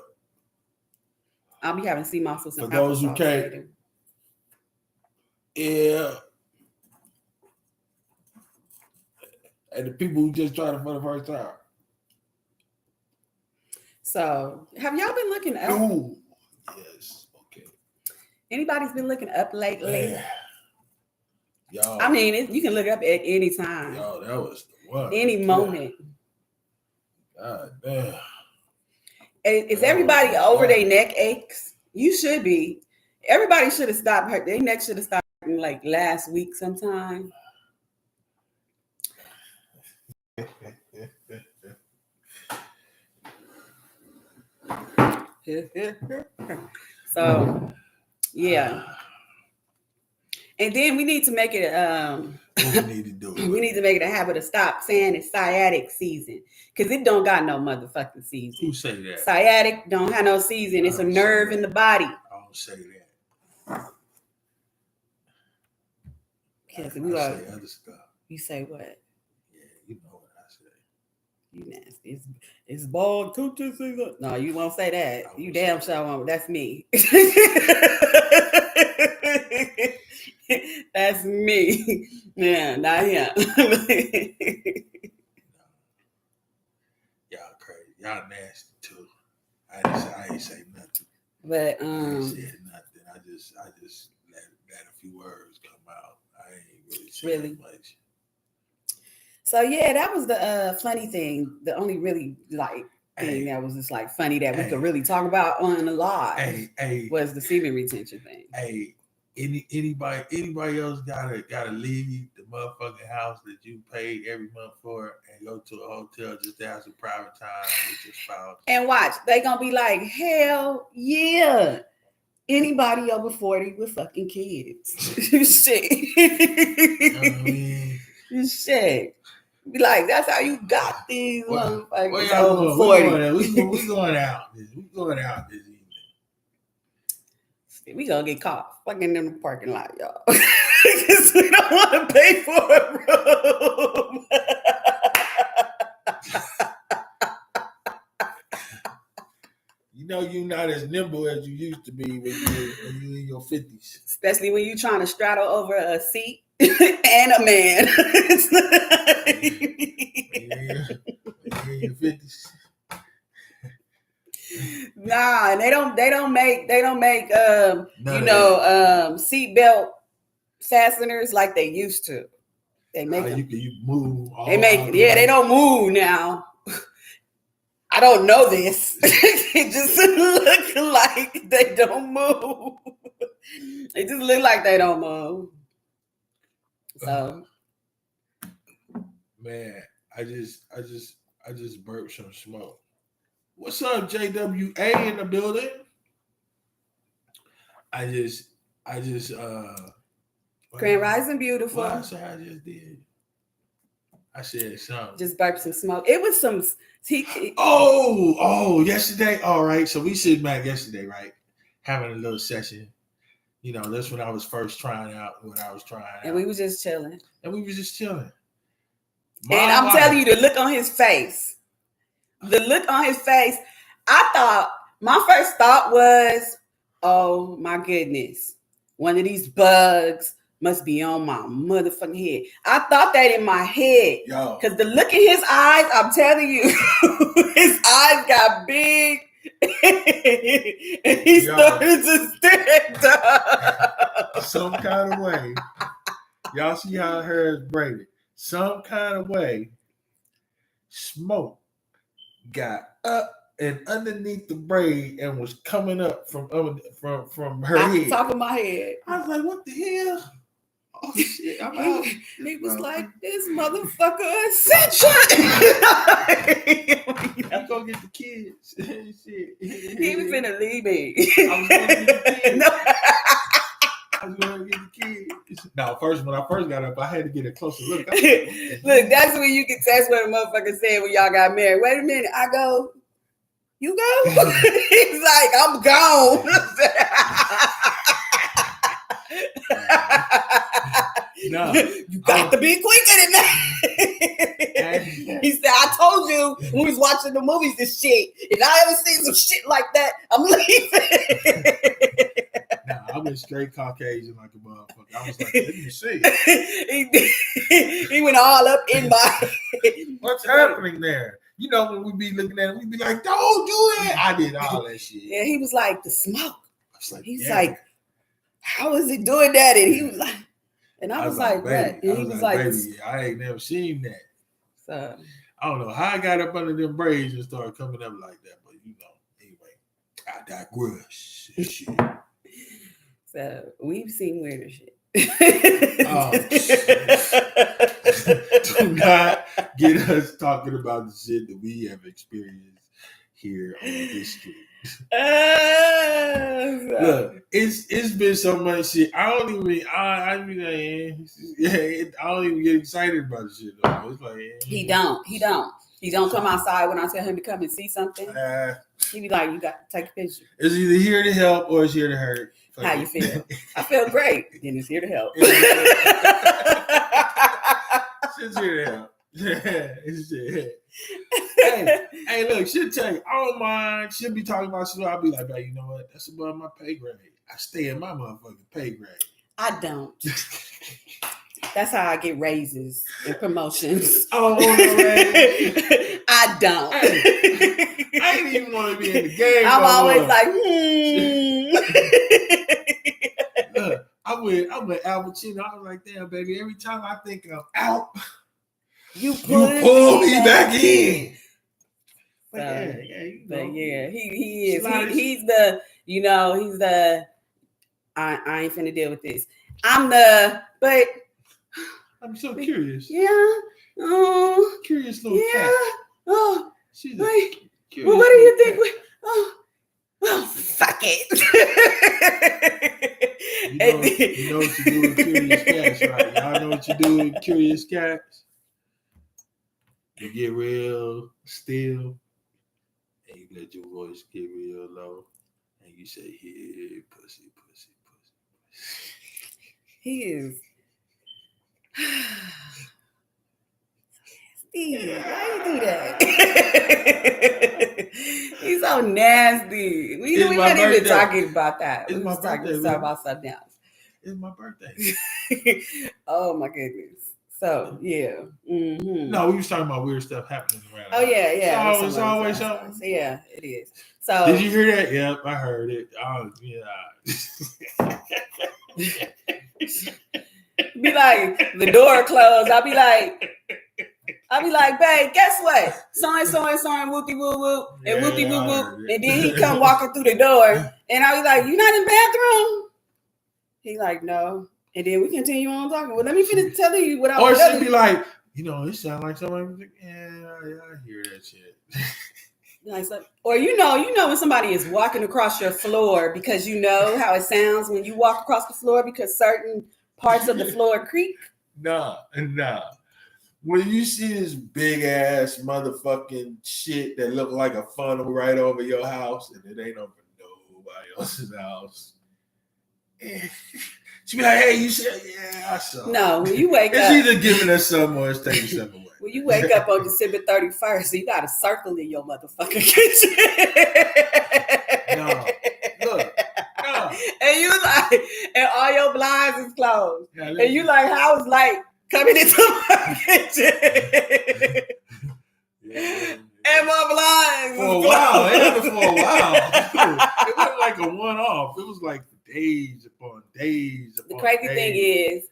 I'll be having sea moss with some for those who can't. later. Yeah. And the people who just tried it for the first time. So, have y'all been looking up? Ooh. Yes. Okay. Anybody's been looking up lately? Man. Y'all. I mean, you can look up at any time. Y'all, that was the one. Any moment. God damn. Is everybody over their neck aches? You should be. Everybody should have stopped. Their neck should have stopped like last week sometime. So, yeah. And then we need to make it we need to do it. We need to make it a habit of stop saying it's sciatic season. Because it don't got no motherfucking season. Who say that? Sciatic don't have no season. It's a nerve in the body. I don't say that. Yes, I say other stuff. You say what? Yeah, you know what I say. You nasty. It's bald coochie season. No, you won't say that. You damn sure won't. That's me. That's me. Yeah, not him. Y'all crazy. Y'all nasty too. I ain't say nothing. But I ain't said nothing. I just let a few words come out. I ain't really said much. So yeah, that was the funny thing. The only really thing that was just like funny that we could really talk about on the live was the semen retention thing. Hey, anybody else gotta leave the motherfucking house that you pay every month for and go to a hotel just to have some private time with your spouse. And watch, they gonna be like, hell yeah. Anybody over 40 with fucking kids. Shit. Shit. Be like, that's how you got these motherfuckers over 40. We going out. We going out this evening. We gonna get caught fucking in the parking lot, y'all. Because we don't want to pay for a room. You know you're not as nimble as you used to be when you in your 50s. Especially when you're trying to straddle over a seat and a man. You're in your 50s. Nah, they don't make seatbelt fasteners like they used to. They make them. You move. They don't move now. I don't know this. It just look like they don't move. It just look like they don't move. So, man, I just burped some smoke. What's up, JWA in the building? I just Grand Rising Beautiful. Well, I said I just did. I said something. Just burped some smoke. It was some. Yesterday. All right. So we sitting back yesterday, right? Having a little session. You know, that's when I was first trying out what I was trying out. And we was just chilling. And I'm telling you, the look on his face. I thought, my first thought was, oh my goodness, one of these bugs must be on my motherfucking head. I thought that in my head. Yo. Because the look in his eyes, I'm telling you, his eyes got big. And he started to stand up. Some kind of way. Y'all see how her hair is braided. Some kind of way, smoke got up and underneath the braid and was coming up from her head. Top of my head. I was like, what the hell? Oh shit! I'm out. He was like, this motherfucker Ascension. I'm gonna get the kids. Shit. He was finna leave me. I was gonna get the kids. No. I was gonna get the kids. Now, when I first got up, I had to get a closer look. Look, that's when you can test what a motherfucker said when y'all got married. Wait a minute, I go, you go? He's like, I'm gone. No, you got to be quicker than that. He said, I told you when we was watching the movies, this shit. If I ever see some shit like that, I'm leaving. Nah, I went straight Caucasian like a motherfucker. I was like, let me see. He went all up in my What's happening there? You know, when we be looking at it, we be like, don't do it. I did all that shit. Yeah, he was like, the smoke. He's yeah. like, how is it doing that? And he was like, and I was like, what? And he was like, baby, I ain't never seen that. So I don't know how I got up under them braids and started coming up like that, but you know, anyway, I digress. Shit. So we've seen weirder shit. Do not get us talking about the shit that we have experienced here on this street. Look, it's been so much shit. I don't even get excited about the shit though. It's like he don't come outside when I tell him to come and see something. He be like, you got to take a picture. It's either here to help or it's here to hurt. How you feel? I feel great. Then it's here to help. It's here to help. It's here. Hey, look, she'll tell you, I don't mind. She'll be talking about shit. I'll be like, hey, you know what? That's above my pay grade. I stay in my motherfucking pay grade. I don't. That's how I get raises and promotions. Oh, no, I don't. Hey, I ain't even want to be in the game. I'm always like, Look, I'm with Al Pacino. I was like, damn, baby, every time I think I'm out, you pull me back in. But yeah, he is. He's the, he's the, I ain't finna deal with this. But I'm so curious. Yeah. Oh. Curious little cat. Oh. She's curious. Well, what do you think? Well, fuck it. You know what you do with curious cats, right? Y'all know what you do with curious cats? You get real still, and you let your voice get real low, and you say, "Here, pussy, pussy, pussy." He is. Steve, why you do that? He's so nasty. We're not even talking about that. We're just talking about something else. It's my birthday. Oh my goodness. So yeah. Mm-hmm. No, we was talking about weird stuff happening around. Oh yeah. So it's always something. Yeah, it is. So did you hear that? Yep, I heard it. Oh yeah. Be like, the door closed. I'll be like, babe, guess what? Sawing, whoopty whoop whoop, and whoopty whoop whoop. And then he come walking through the door, and I be like, you not in the bathroom? He like, no. And then we continue on talking. Well, let me finish telling you what I was telling you. Or she'd be like, it sounds like somebody. Yeah, I hear that shit. Or you know when somebody is walking across your floor because you know how it sounds when you walk across the floor because certain parts of the floor creak. Nah. When you see this big ass motherfucking shit that look like a funnel right over your house and it ain't over nobody else's house. She be like, hey, you said, yeah, I saw. No, when you wake up. It's either giving us something or it's taking something away. When you wake up on December 31st, you got a circle in your motherfucking kitchen. No. Look. And you like, outside and all your blinds is closed. Yeah, And you like, how is light coming into my kitchen? yeah. And my blinds For a was while, closed. it happened for a while. It wasn't like a one-off. It was like days upon days upon The crazy days. thing is,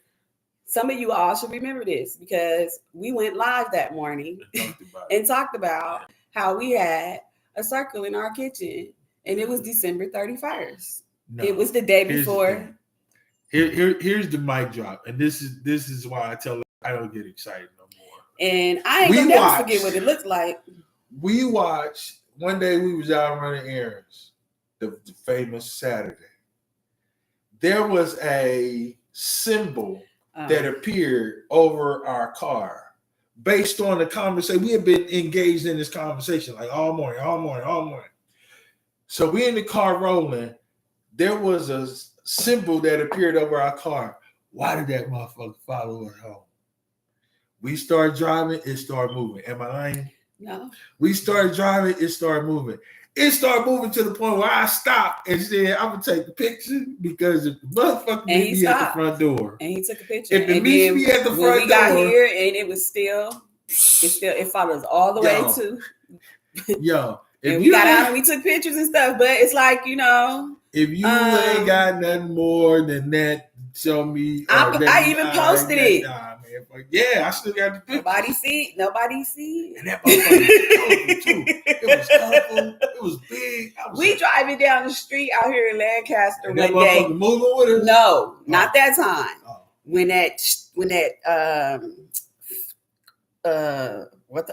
some of you all should remember this because we went live that morning and talked about how we had a circle in our kitchen, and it was December 31st. No, it was the day before. Here's the mic drop, and this is why I tell I don't get excited no more. And I ain't gonna never forget what it looked like. We watched one day. We was out running errands, the famous Saturday. There was a symbol that appeared over our car based on the conversation. We had been engaged in this conversation like all morning. So we in the car rolling. There was a symbol that appeared over our car. Why did that motherfucker follow us home? We started driving, it started moving. Am I lying? No. We started driving, it started moving. It started moving to the point where I stopped and said, I'm going to take the picture because if the motherfucker meet me at the front door. And he took a picture. If it meets me at the front door. We got here and it follows all the way to. Yo. And we got out and we took pictures and stuff, but it's like, you know. If you ain't got nothing more than that, show me. I even posted it. Yeah, I still got the picture. Nobody see. And that motherfucker was colorful too. It was colorful. It was big. We driving down the street out here in Lancaster and that motherfucker moving with us? No, not that time. Oh. When that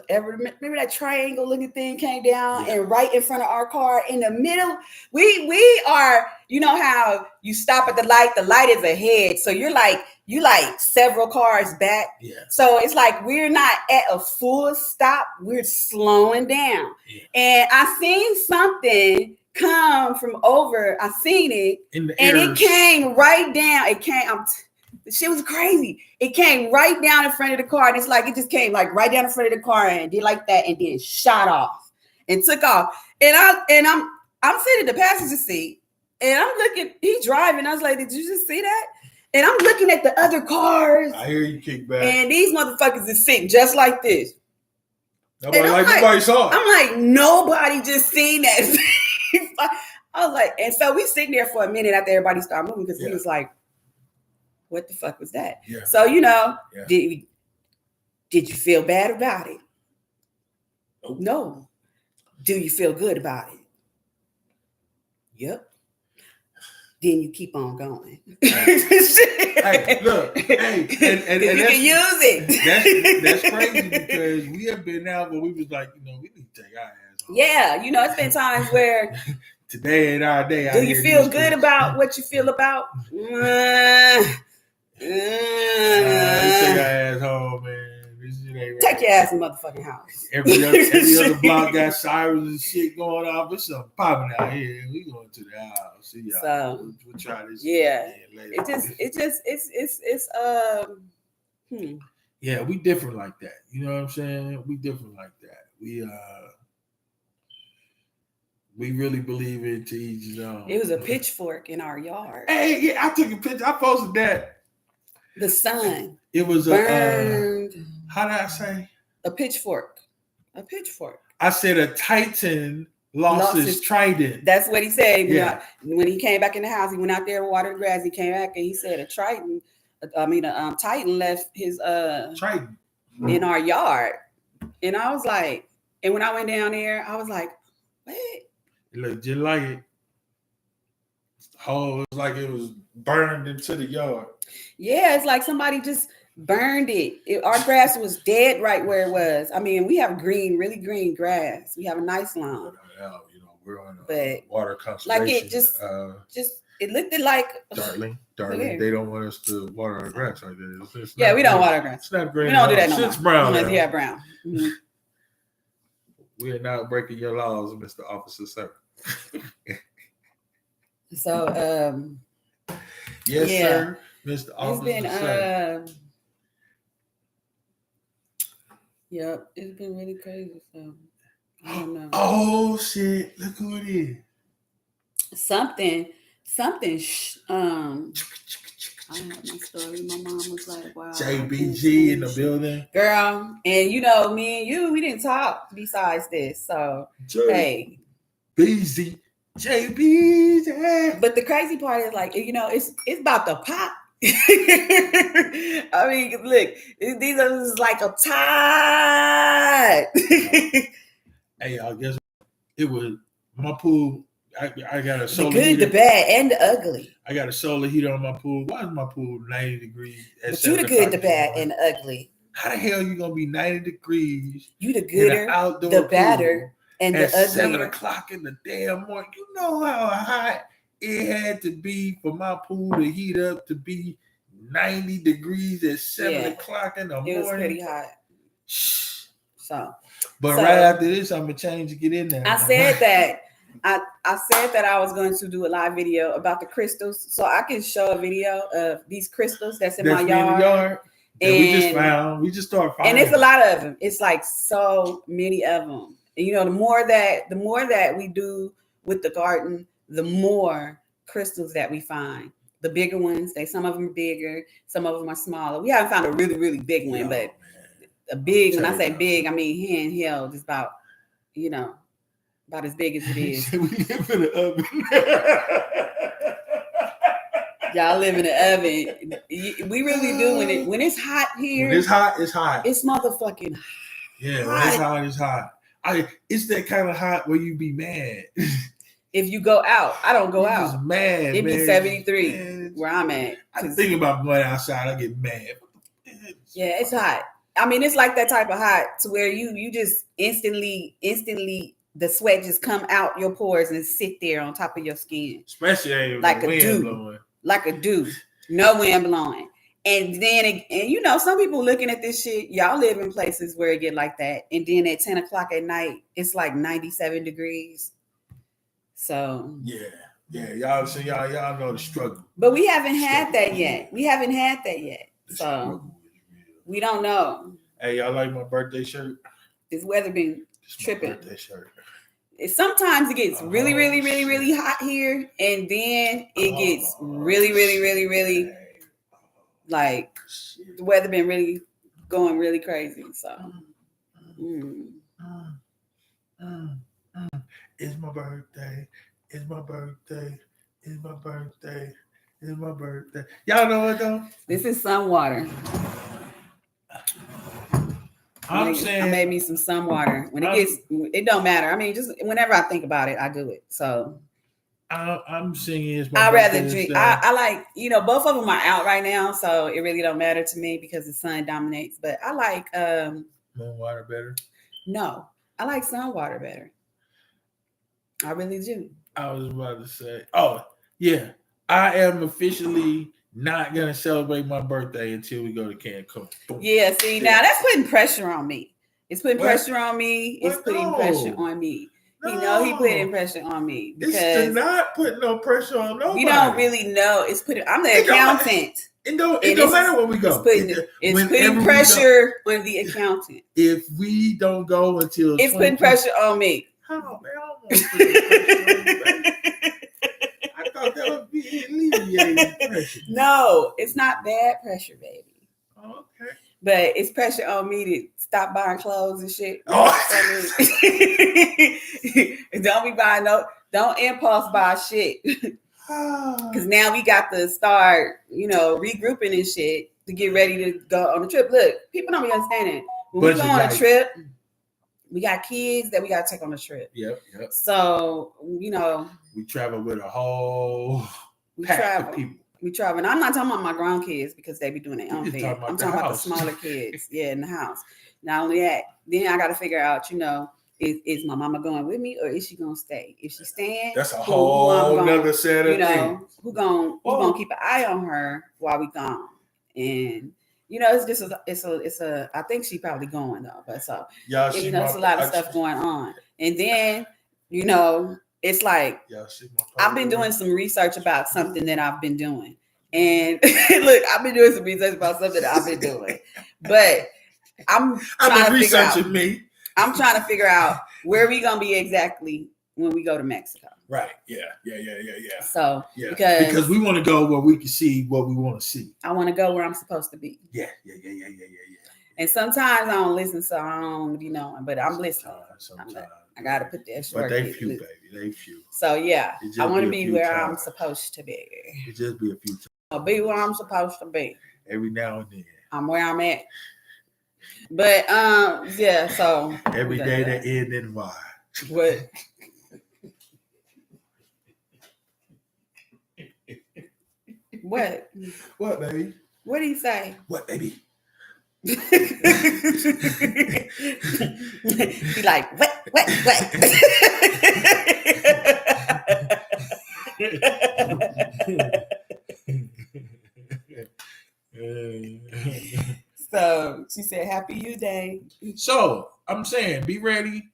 remember that triangle looking thing came down and right in front of our car in the middle. We are, you know how you stop at the light is ahead. So you like several cars back. Yeah. So it's like we're not at a full stop, we're slowing down. Yeah. And I seen something come from over, I seen it and it came right down. The shit was crazy. It came right down in front of the car, and it's like it just came like right down in front of the car and did like that, and then shot off and took off. And I'm sitting in the passenger seat, and I'm looking. He's driving. I was like, "Did you just see that?" And I'm looking at the other cars. I hear you kick back. And these motherfuckers is sitting just like this. Nobody saw it. I'm like, nobody just seen that. I was like, and so we sitting there for a minute after everybody started moving because he was like, what the fuck was that? Yeah. So, you know, did you feel bad about it? Nope. No. Do you feel good about it? Yep. Then you keep on going. Hey, look. Hey, and you can use it. That's crazy because we have been out where we was like, you know, we need to take our ass home. Yeah, you know, it's been times where today ain't our day. Do you feel good about what you feel about? Take your ass home, man. This shit ain't right. Take your ass in the motherfucking house. Every other block got sirens and shit going on. There's something popping out here. We going to the house. See y'all. So, we'll try this. Yeah. Later. Yeah, we different like that. You know what I'm saying? We different like that. We really believe in to each his own. It was a pitchfork in our yard. Hey, yeah, I took a picture. I posted that. The sun. It was burned. How did I say? A pitchfork. A pitchfork. I said a Titan lost his trident. That's what he said. Yeah. When he came back in the house, he went out there and watered the grass. He came back and he said a Titan left his trident in our yard. And I was like, and when I went down there, I was like, what? It looked just like it. Oh, it was like it was burned into the yard. Yeah, it's like somebody just burned it. Our grass was dead right where it was. I mean, we have really green grass. We have a nice lawn. You know, we're on water conservation. Like it just it looked like darling. They don't want us to water our grass like that. Yeah, we don't water grass. It's not green. We don't do that no more. It's brown. Unless you have brown. Mm-hmm. We are not breaking your laws, Mr. Officer, sir. So, yes, sir, Mr. Officer. It's been really crazy. So, I don't know. Oh shit! Look who it is. Something something. I had my story. My mom was like, "Wow, JBG in the building, girl." And you know, me and you, we didn't talk besides this. So hey, JBZ, JBZ. but the crazy part is like, you know, it's about the pop. I mean, look, these are just like a tide. Hey, I guess it was my pool. I got a solar the good, heater. the bad, and the ugly. I got a solar heater on my pool. Why is my pool 90 degrees? But you the good, the bad, and the ugly. How the hell you gonna be 90 degrees? You the gooder, the badder, and the at uglier. 7 o'clock in the damn morning. You know how hot it had to be for my pool to heat up to be 90 degrees at 7 o'clock in the morning. It was pretty hot. But right after this, I'm gonna change to get in there. I said that. I said that I was going to do a live video about the crystals, so I can show a video of these crystals that's in my yard. And we just found. We just started finding. And it's a lot of them. It's like so many of them. And, you know, the more that we do with the garden, the more crystals that we find. The bigger ones, some of them are bigger, some of them are smaller. We haven't found a really, really big one, but a big. When I say big, I mean handheld. Is about, you know, about as big as it is. We live in the oven. Y'all live in the oven. We really do when it's hot here. When it's hot, it's hot. It's motherfucking hot. Yeah, when it's hot, it's hot. It's that kind of hot where you be mad. If you go out, I don't go out. Just mad. It be 73 where I'm at. I think about going outside, I get mad. Yeah, it's hot. I mean, it's like that type of hot to where you just instantly the sweat just come out your pores and sit there on top of your skin. Especially like a dew. Blowing. Like a dew. No wind blowing. And then, and you know, some people looking at this shit, y'all live in places where it get like that. And then at 10 o'clock at night, it's like 97 degrees. So. Yeah. Y'all know the struggle. But we haven't had that yet. So we don't know. Hey, y'all like my birthday shirt? This weather been tripping. My birthday shirt. Sometimes it gets really, really, really, really hot here, and then it gets really, really, really, really like the weather been really going really crazy. So It's my birthday. It's my birthday. It's my birthday. It's my birthday. Y'all know what though? This is sun water. I made me some sun water. When it don't matter. I mean, just whenever I think about it, I do it. So I'm singing. I'd rather drink. I like, you know, both of them are out right now, so it really don't matter to me because the sun dominates. But I like moon water better. No, I like sun water better. I really do. I was about to say, oh yeah, I am officially not gonna celebrate my birthday until we go to Cancun. Yeah, see, now that's putting pressure on me. It's putting pressure on me. It's putting pressure on me. No. You know, he putting pressure on me because it's not putting no pressure on nobody. We don't really know. It's putting. I'm the accountant. It don't matter where we go. It's putting pressure on the accountant. If we don't go until it's putting pressure on me. Oh man, I thought that would be alleviating pressure. No, it's not bad pressure, baby. Okay. But it's pressure on me to stop buying clothes and shit. Oh. Don't impulse buy shit. Because now we got to start, you know, regrouping and shit to get ready to go on the trip. Look, people don't be understanding. When we go on a trip, we got kids that we got to take on the trip. Yep. So, you know. We travel with a whole pack of people. We travel. And I'm not talking about my grown kids because they be doing their own thing. I'm talking about the smaller kids. Yeah, in the house. Not only that, then I got to figure out, you know, is my mama going with me or is she going to stay? If she's staying, that's a whole nother set of things. You know, who gonna keep an eye on her while we gone? And you know, it's a. I think she probably going though, but so you know, it's a lot of stuff going on. And then, you know, it's like I've been doing some research about something that I've been doing, and look, I've been doing some research about something that I've been doing, but I'm trying to figure out where we gonna be exactly when we go to Mexico. Right. Yeah. So Yeah. because we want to go where we can see what we want to see. I want to go where I'm supposed to be. Yeah. And sometimes I don't listen, so I don't, but I'm listening. Sometimes. I gotta put the extra work. But they few, baby. They few. So yeah, I want to be where times. I'm supposed to be. It just be a few times. I'll be where I'm supposed to be. Every now and then. I'm where I'm at. But yeah, so every day that end in Y. What? What? What, baby? What do you say? What, baby? Be like, what? So she said, "Happy You Day." So I'm saying, be ready.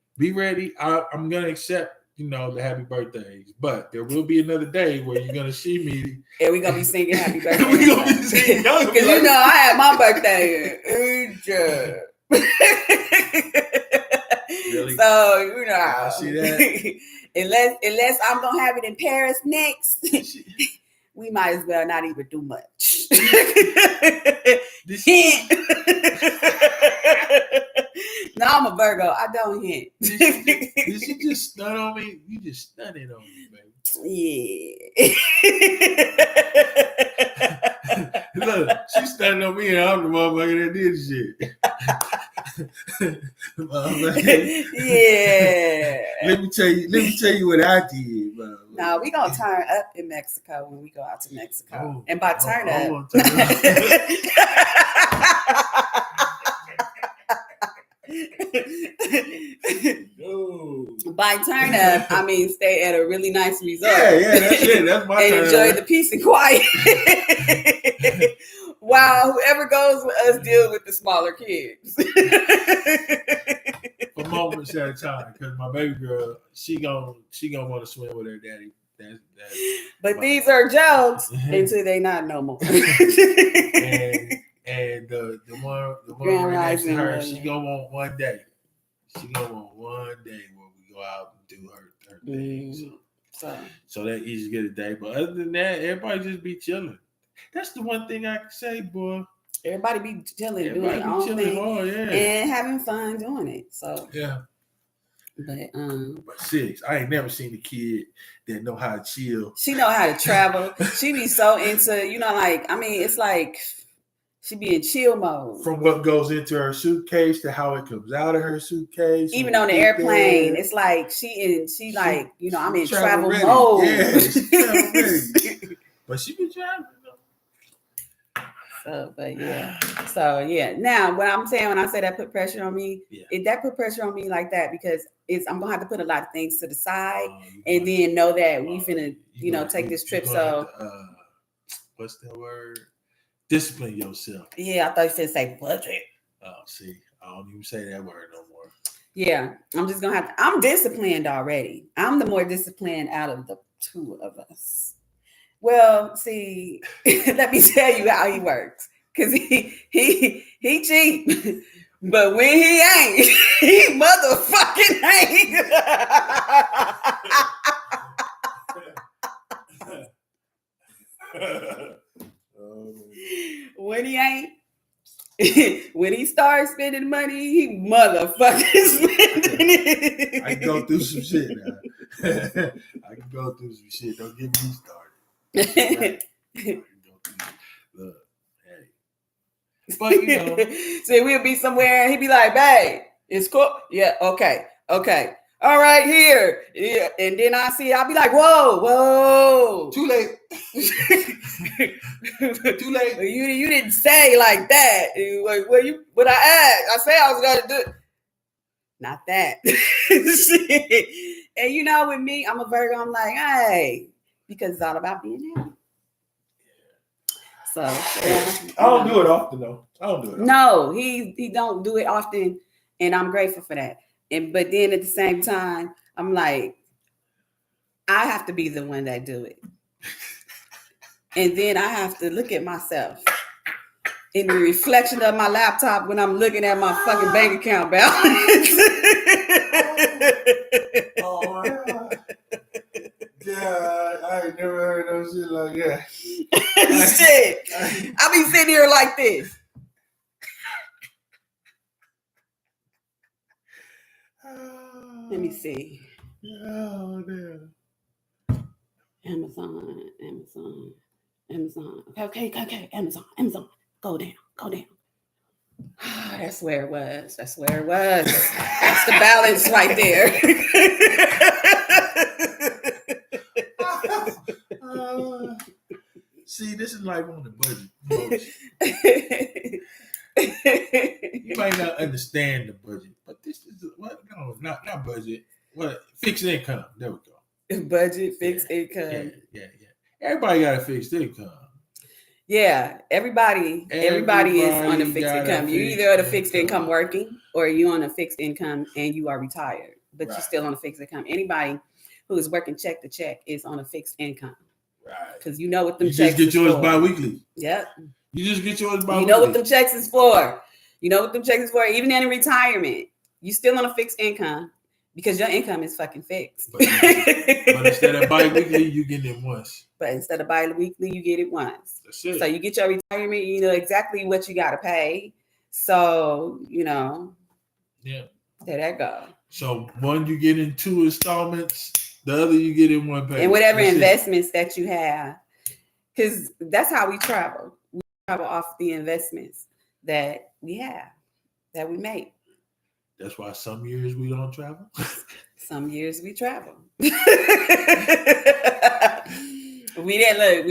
I'm gonna accept, the happy birthdays, but there will be another day where you're gonna see me, and we're gonna be singing happy birthday. We're gonna be singing, because I had my birthday in Egypt. Really? So I see that. unless I'm gonna have it in Paris next. We might as well not even do much. Hint. No, I'm a Virgo. I don't hint. Did she just stun on me? You just stunned on me, baby. Yeah. Look, she stunned on me and I'm the motherfucker that did shit. Yeah. Let me tell you what I did, bro. No, we gonna turn up in Mexico when we go out to Mexico. And by turn up, by turn up, I mean stay at a really nice resort. Yeah, that's it. That's my and turn enjoy up. the peace and quiet. While whoever goes with us deal with the smaller kids. For moments at a time, because my baby girl, she gonna want to swim with her daddy. But these are jokes until they not no more. and the one Grand right next to her, Rising, she gonna want one day. She gonna want one day where we go out and do her things. So that easy to get a day. But other than that, everybody just be chilling. That's the one thing I can say, boy. Everybody be chilling, doing their own thing, and having fun doing it. So yeah. But sis, I ain't never seen a kid that know how to chill. She know how to travel. She be so into, it's like she be in chill mode. From what goes into her suitcase to how it comes out of her suitcase. Even on the airplane, it's like I'm in travel mode. Yeah, she's travel ready. But she be traveling though. So yeah. Now, what I'm saying when I say that put pressure on me, that put pressure on me like that because I'm gonna have to put a lot of things to the side and then know that we finna, take this trip. So what's that word? Discipline yourself. Yeah, I thought you said say budget. Oh, see, I don't even say that word no more. Yeah, I'm just gonna have to. I'm disciplined already. I'm the more disciplined out of the two of us. Well, see, let me tell you how he works. Cause he cheap, but when he ain't, he motherfucking ain't. When he ain't, when he starts spending money, he motherfucking spending it. I can go through some shit now. Don't get me started. Look, hey. But see, we'll be somewhere and he'd be like, "Babe, it's cool." Yeah, okay. All right, here. Yeah. And then I'll be like, whoa. Too late. Too late. You didn't say like that. What I asked, I say I was gonna do it. Not that. And with me, I'm a Virgo, I'm like, hey, because it's all about being happy. So I don't do it often though. No, he don't do it often, and I'm grateful for that. But then at the same time, I'm like, I have to be the one that do it. And then I have to look at myself in the reflection of my laptop when I'm looking at my fucking bank account balance. I ain't never heard no shit like that. Shit. I be sitting here like this. Let me see. Oh, damn. Amazon. Okay. Amazon. Go down. That's where it was. That's the balance right there. See, this is like on the budget. You might not understand the budget, but this is what? No, not budget. What? Fixed income. There we go. Budget, fixed income. Yeah. Everybody got a fixed income. Yeah, everybody is on a fixed income. You either on a fixed income working, or you on a fixed income and you are retired, but you're still on a fixed income. Anybody who is working check to check is on a fixed income. Right. Because you know what them you checks just get yours for. bi-weekly. Yep. You just get yours bi-weekly. You know what them checks is for. Even in retirement, you still on a fixed income because your income is fucking fixed. But instead of bi-weekly, you get it once. But instead of bi-weekly, you get it once. That's it. So you get your retirement, you know exactly what you got to pay. So, Yeah. There that go. So one you get in 2 installments, the other you get in one payment. And whatever investments that you have. Because that's how we travel. We travel off the investments that we have, that we make. That's why some years we don't travel. Some years we travel. We didn't look.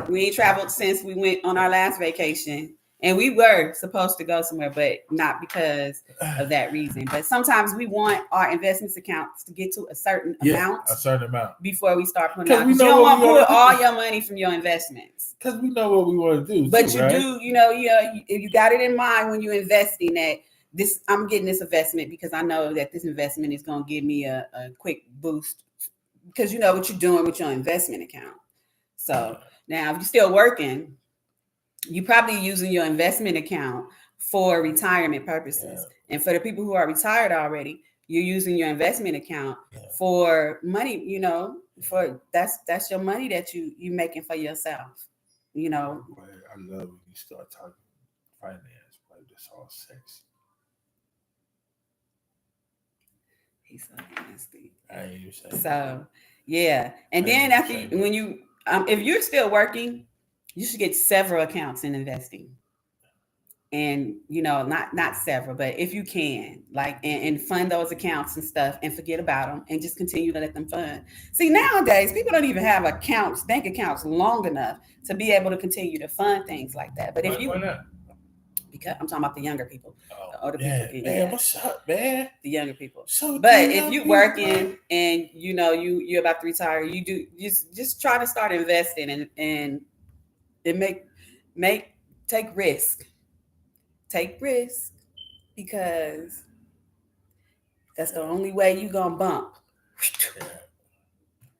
We ain't traveled since we went on our last vacation, and we were supposed to go somewhere, but not because of that reason. But sometimes we want our investments accounts to get to a certain amount before we start putting out. You don't want to put all your money from your investments because we know what we want to do. But too, do. If you got it in mind when you're investing that. I'm getting this investment because I know that this investment is going to give me a quick boost because you know what you're doing with your investment account. So now if you're still working, you're probably using your investment account for retirement purposes. Yeah. And for the people who are retired already, you're using your investment account for money, for that's your money that you making for yourself, I love when you start talking finance, but it's all sexy. He's so nasty. I ain't even saying so, yeah. And then after when you, if you're still working, you should get several accounts in investing. And, not several, but if you can, and fund those accounts and stuff and forget about them and just continue to let them fund. See, nowadays, people don't even have bank accounts long enough to be able to continue to fund things like that. But why not? Because I'm talking about the younger people. The older people. Man, what's up, man? The younger people. But if you're working and you're about to retire, you do just try to start investing and take risk. Take risk because that's the only way you're gonna bump. Yeah.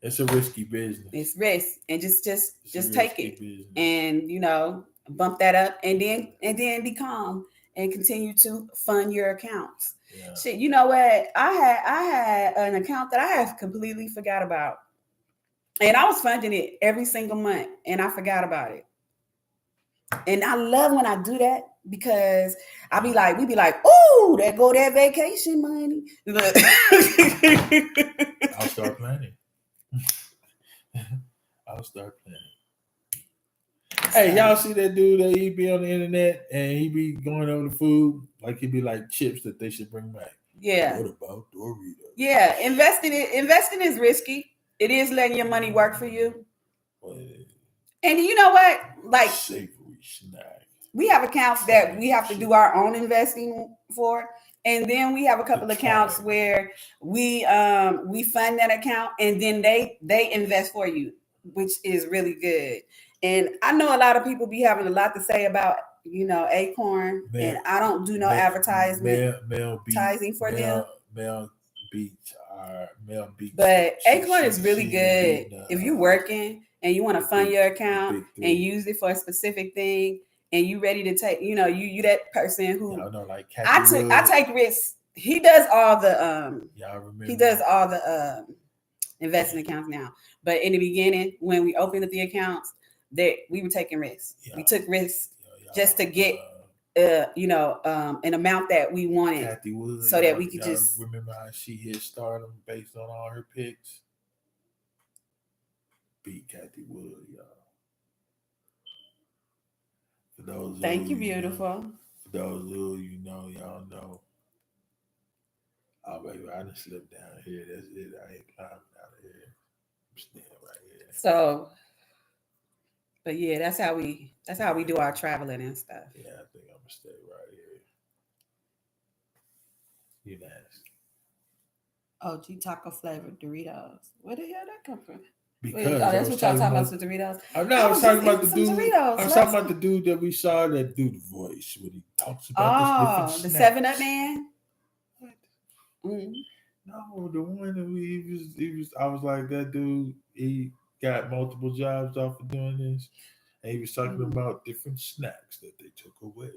It's a risky business. It's risk, and just take it business. And bump that up, and then be calm and continue to fund your accounts. Yeah. Shit, you know what? I had an account that I have completely forgot about, and I was funding it every single month, and I forgot about it. And I love when I do that because we be like, "Ooh, there go that vacation money." I'll start planning. Hey, y'all see that dude that he be on the internet and he be going over the food like he be like chips that they should bring back. Yeah. What about Doritos? Yeah, investing is risky. It is letting your money work for you. And you know what? Like savory snack. We have accounts that we have to do our own investing for. And then we have a couple of accounts where we fund that account and then they invest for you, which is really good. And I know a lot of people be having a lot to say about, Acorn, and I don't do no advertisement for them. Male beats. But Acorn is really good if you're working and you want to fund your account and use it for a specific thing. And you ready to take, you that person who I take risks. He does all the investment accounts now. But in the beginning, when we opened up the accounts, that we were taking risks. We took risks just to get an amount that we wanted, Kathy Wood, so that we could just remember how she hit stardom based on all her picks. Beat Kathy Wood, y'all. For those, thank you, beautiful. For those who y'all know. Oh baby, I done slipped down here. That's it. I ain't climbing out of here. I'm staying right here. So, but yeah, that's how we do our traveling and stuff. Yeah, I think I'm gonna stay right here. You nasty. OG taco flavored Doritos. Where the hell that come from? Because that's what y'all talking about, some Doritos. I was talking about the dude. Doritos, I was talking about the dude that we saw that do the voice when he talks about this different the snacks. 7-Up man. What? Mm-hmm. No, the one that he was. I was like, that dude. He got multiple jobs off of doing this, and he was talking about different snacks that they took away.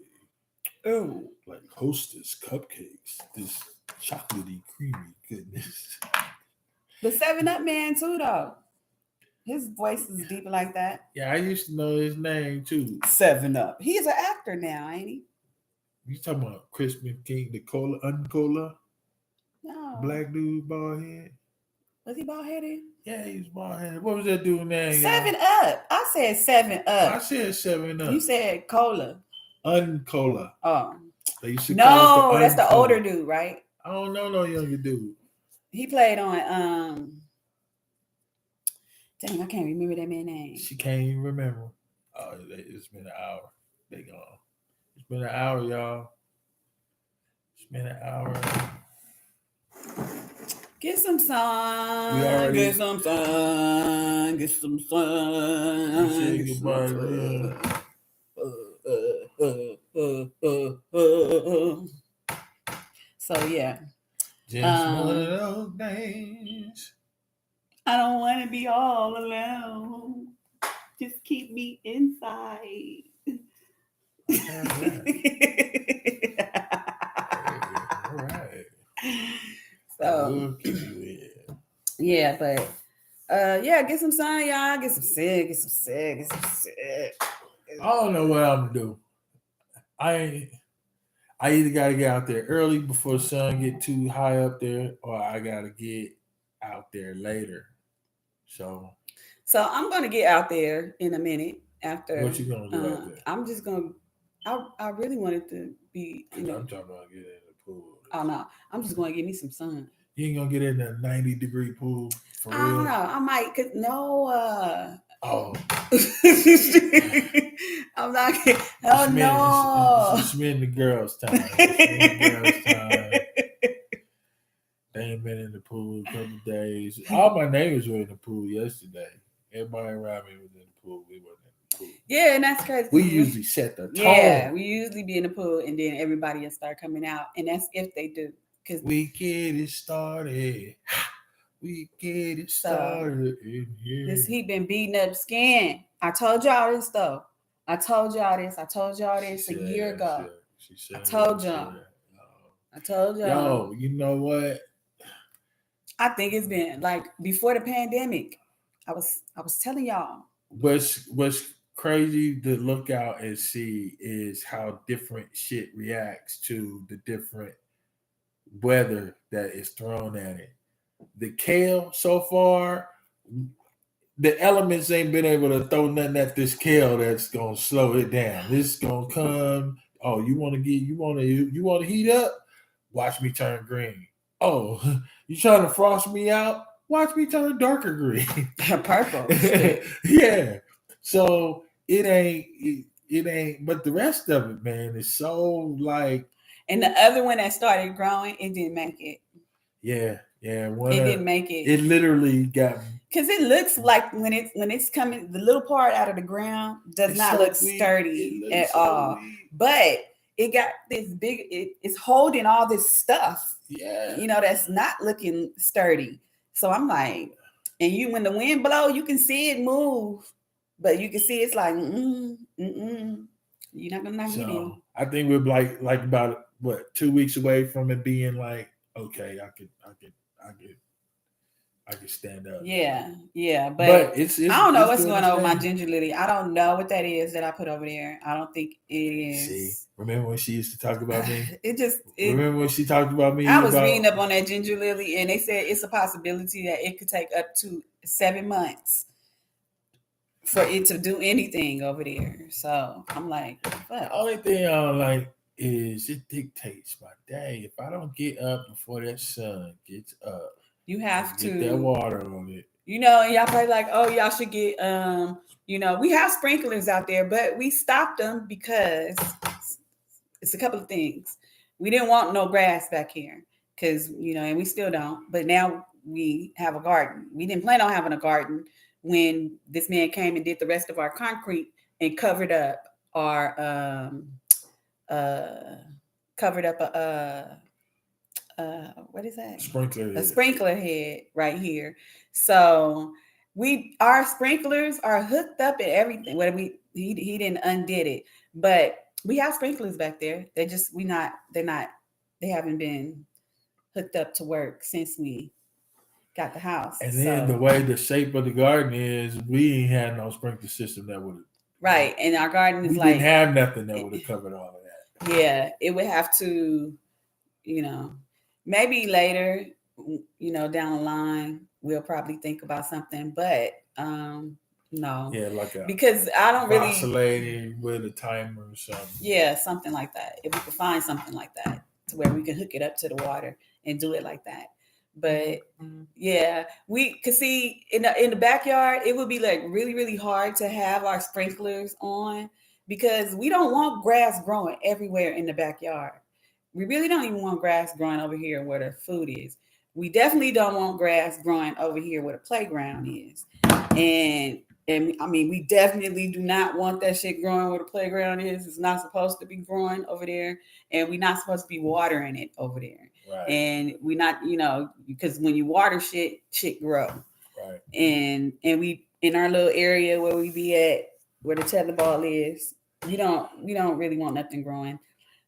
Oh, like Hostess cupcakes. This chocolatey, creamy goodness. The 7-Up man too, though. His voice is deep like that. Yeah, I used to know his name too. 7-Up. He's an actor now, ain't he? You talking about Crispin King, the Uncola? No. Black dude, bald head. Was he bald headed? Yeah, he was bald headed. What was that dude name? 7-Up. I said 7-Up. I said 7-Up. You said cola. Uncola. Oh. They used to no, that's the older dude, right? I don't know no younger dude. He played on dang, I can't remember that man's name. She can't even remember. Oh, it's been an hour. They gone. It's been an hour, y'all. It's been an hour. Get some sun. Get some sun. Get some sun. Say goodbye. So yeah. Just one of those days. I don't want to be all alone. Just keep me inside. All right. So yeah, but get some sun, y'all. Get some sick. I don't know what I'm gonna do. I either gotta get out there early before the sun get too high up there, or I gotta get out there later. So I'm gonna get out there in a minute after. What you gonna do out there? I'm just gonna. I really wanted to be. I'm talking about getting in the pool. Oh no, I'm just gonna give me some sun. You ain't gonna get in that 90-degree pool for real? I don't know. I might. Cause no. Oh. I'm not. Oh no. It's the girls' time. They ain't been in the pool a couple days. All my neighbors were in the pool yesterday. Everybody around me was in the pool. We wasn't in the pool. Yeah, and that's crazy. We usually set the tone. Yeah, we usually be in the pool, and then everybody will start coming out, and that's if they do. Cause we get it started. We get it started in here. This heat been beating up skin. I told y'all this though. I told y'all this a year ago. I told y'all. Yo, you know what? I think it's been like before the pandemic. I was telling y'all. What's crazy to look out and see is how different shit reacts to the different weather that is thrown at it. The kale so far, the elements ain't been able to throw nothing at this kale that's gonna slow it down. This is gonna come. Oh, you want to heat up? Watch me turn green. Oh, you trying to frost me out? Watch me turn darker green. Purple. Yeah. So it ain't. But the rest of it, man, is so like. And the other one that started growing, it didn't make it. Yeah. It didn't make it. It literally got. Because it looks like when it's coming, the little part out of the ground does not look sturdy at all. But it got this big. It's holding all this stuff. Yeah. That's not looking sturdy. So I'm like, and when the wind blow, you can see it move, but you can see it's like, you're not gonna knock it in. I think we're like about 2 weeks away from it being like, okay, I can stand up. Yeah. But I don't know what's doing going its on with my thing. ginger lily. I don't know what that is that I put over there. I don't think it See, is. remember when she used to talk about me? It Remember when she talked about me? I was reading up on that ginger lily, and they said it's a possibility that it could take up to 7 months for it to do anything over there. So I'm like, the only thing I don't like is it dictates my day. If I don't get up before that sun gets up, you have to get that water on it. You know, and y'all probably like, oh, y'all should get we have sprinklers out there, but we stopped them because it's a couple of things. We didn't want no grass back here because and we still don't. But now we have a garden. We didn't plan on having a garden when this man came and did the rest of our concrete and covered up our uh covered up what is that? A sprinkler head right here. So our sprinklers are hooked up and everything. What he didn't undid it, but we have sprinklers back there. They haven't been hooked up to work since we got the house. And then the way the shape of the garden is, we ain't had no sprinkler system that would right. And our garden is we didn't have nothing that would have covered all of that. Yeah, it would have to, maybe later, down the line, we'll probably think about something, but no. Yeah, like because I don't really oscillating with a timer or something. Yeah, something like that. If we could find something like that to where we can hook it up to the water and do it like that. But yeah, we could see in the backyard, it would be like really, really hard to have our sprinklers on because we don't want grass growing everywhere in the backyard. We really don't even want grass growing over here where the food is. We definitely don't want grass growing over here where the playground is. And I mean, we definitely do not want that shit growing where the playground is. It's not supposed to be growing over there. And we're not supposed to be watering it over there. Right. And we're not, because when you water shit grow. Right. And we, in our little area where we be at, where the tetherball is, we don't really want nothing growing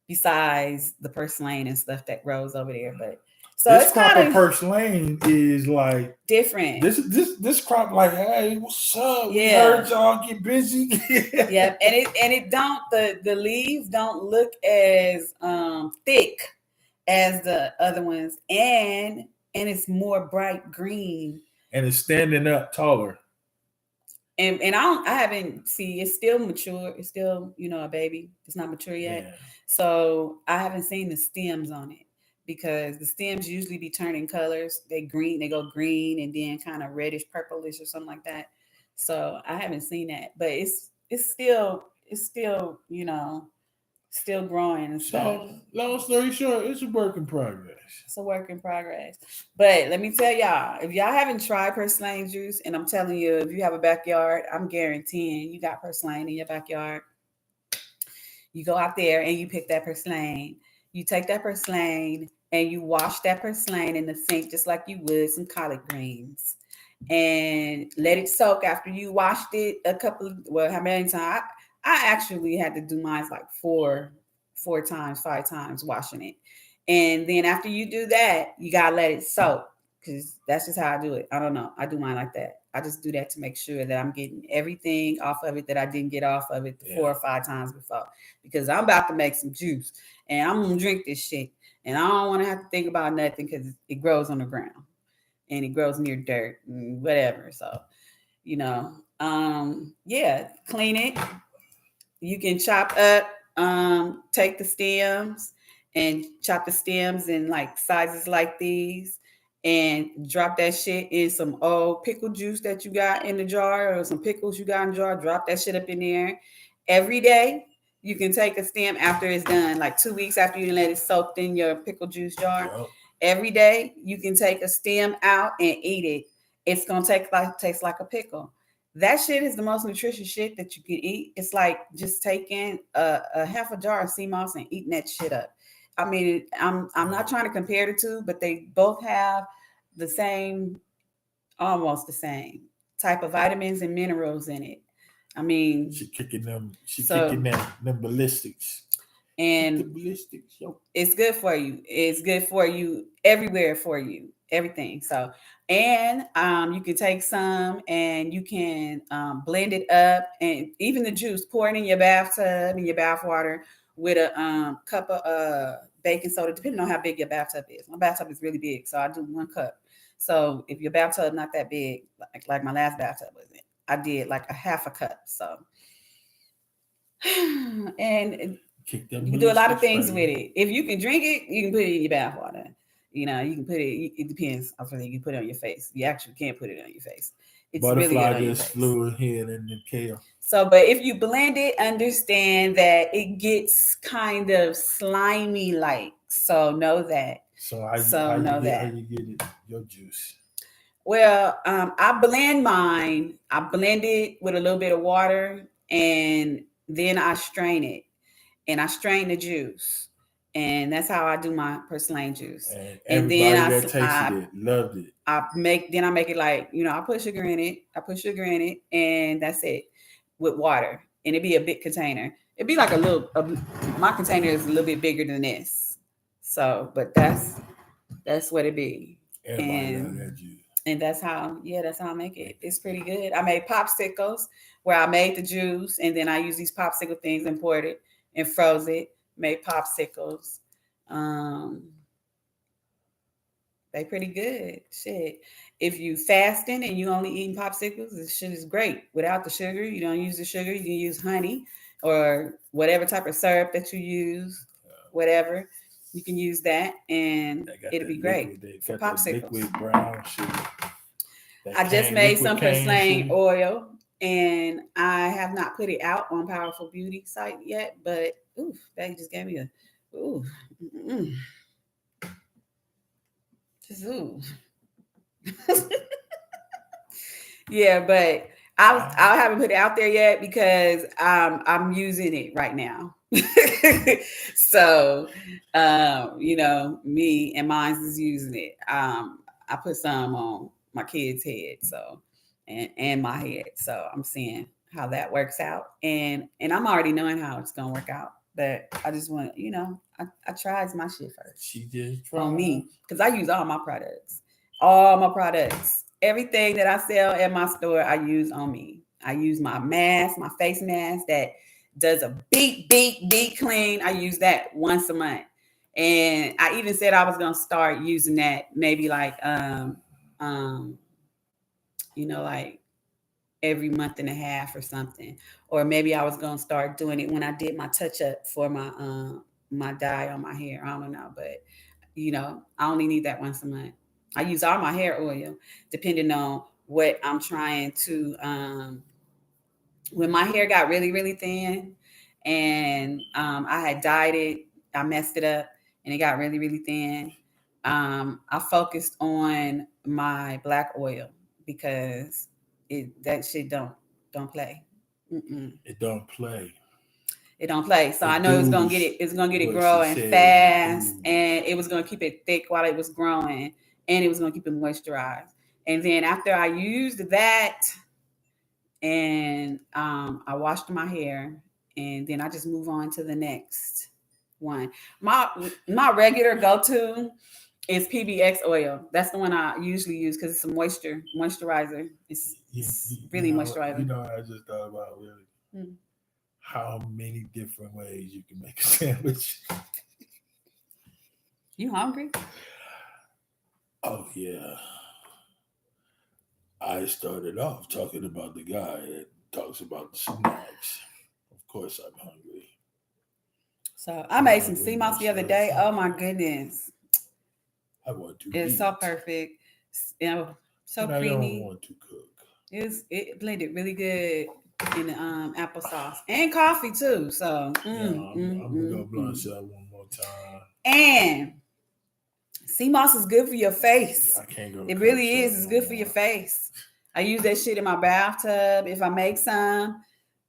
besides the purslane and stuff that grows over there. But so this it's crop kind of purslane is like different. This crop like, hey, what's up? Yeah. We heard y'all get busy. Yeah, and it don't the leaves don't look as thick as the other ones, and it's more bright green. And it's standing up taller. And I haven't it's still mature. It's still, a baby. It's not mature yet. Yeah. So I haven't seen the stems on it because the stems usually be turning colors. They go green and then kind of reddish purplish or something like that. So I haven't seen that. But it's still, still growing and stuff. So, long story short, it's a work in progress. It's a work in progress. But let me tell y'all, if y'all haven't tried purslane juice, and I'm telling you, if you have a backyard, I'm guaranteeing you got purslane in your backyard. You go out there and you pick that purslane. You take that purslane and you wash that purslane in the sink just like you would some collard greens. And let it soak after you washed it how many times? I actually had to do mine like four times, 5 times washing it. And then after you do that, you gotta let it soak because that's just how I do it. I don't know. I do mine like that. I just do that to make sure that I'm getting everything off of it that I didn't get off of it 4 or 5 times before. Because I'm about to make some juice and I'm gonna drink this shit. And I don't want to have to think about nothing because it grows on the ground and it grows near dirt and whatever. So, clean it. You can chop up, take the stems and chop the stems in like sizes like these and drop that shit in some old pickle juice that you got in the jar or some pickles you got in the jar. Drop that shit up in there. Every day, you can take a stem after it's done, like 2 weeks after you let it soak in your pickle juice jar. Yep. Every day, you can take a stem out and eat it. It's going to taste like a pickle. That shit is the most nutritious shit that you can eat. It's like just taking a half a jar of sea moss and eating that shit up. I mean, I'm not trying to compare the two, but they both have the same, almost the same type of vitamins and minerals in it. I mean, she kicking them ballistics. And the ballistics, yo. It's good for you. It's good for you everywhere for you. everything. So, and you can take some and you can blend it up, and even the juice, pour it in your bathtub, in your bath water, with a cup of baking soda, depending on how big your bathtub is. My bathtub is really big, so I do 1 cup. So if your bathtub not that big, like my last bathtub was, I did like a half a cup. So, and Kick you them can do a lot of ballistics, things with baby. it. If you can drink it, you can put it in your bath water. You can put it. It depends. I think you can put it on your face. You actually can't put it on your face. It's really good Butterfly on your just face. flew in here in the kale. So, but if you blend it, understand that it gets kind of slimy like. So know that. So how So know that. you get it your juice? Well, I blend mine. I blend it with a little bit of water, and then I strain it, and I strain the juice, and that's how I do my porcelain juice. And And then everybody that tasted it loved it. I make it like, I put sugar in it. I put sugar in it, and that's it, with water, and it'd be a big container. It'd be like my container is a little bit bigger than this, so but that's what it be. Everybody loved And that juice. and that's how I make it. It's pretty good. I made popsicles where I made the juice, and then I use these popsicle things and poured it and froze it. Made popsicles. Um, they pretty good. Shit. If you fasting and you only eating popsicles, this shit is great. Without the sugar, you don't use the sugar. You can use honey or whatever type of syrup that you use, whatever. You can use that, and it'll be great for popsicles. Liquid brown sugar. I just made some porcelain oil, and I have not put it out on Powerful Beauty site yet. But ooh, they just gave me a ooh, mm, just ooh. Yeah, but I haven't put it out there yet because I'm using it right now. So me and mine is using it. I put some on my kid's head, so and my head. So I'm seeing how that works out, and I'm already knowing how it's gonna work out. But I just want I tried my shit first. She just tried On me, because I use all my products, everything that I sell at my store, I use on me. I use my mask, my face mask that does a deep clean. I use that once a month. And I even said I was gonna start using that maybe like um like every month and a half or something. Or maybe I was gonna start doing it when I did my touch up for my dye on my hair. I don't know, but I only need that once a month. I use all my hair oil depending on what I'm trying to. When my hair got really, really thin, and I had dyed it, I messed it up, and it got really, really thin. I focused on my black oil because that shit don't play. Mm-mm. it don't play. It don't play. So It I know doos it's gonna get it what she growing said. fast, and it was gonna keep it thick while it was growing, and it was gonna keep it moisturized. And then after I used that, and I washed my hair, and then I just move on to the next one. My regular go to is PBX oil. That's the one I usually use because it's a moisturizer. It's really moisturizing. I just thought about really. Hmm. How many different ways you can make a sandwich. You hungry? Oh yeah. I started off talking about the guy that talks about the snacks. Of course I'm hungry. So I made some sea moss the other day. Oh my goodness. I want to It's eat. so perfect. So but creamy. I don't want to cook. It blended really good in the applesauce and coffee too. So I'm gonna go blunt that one more time. And sea moss is good for your face. I can't go. It really is. It's good for your face. I use that shit in my bathtub. If I make some,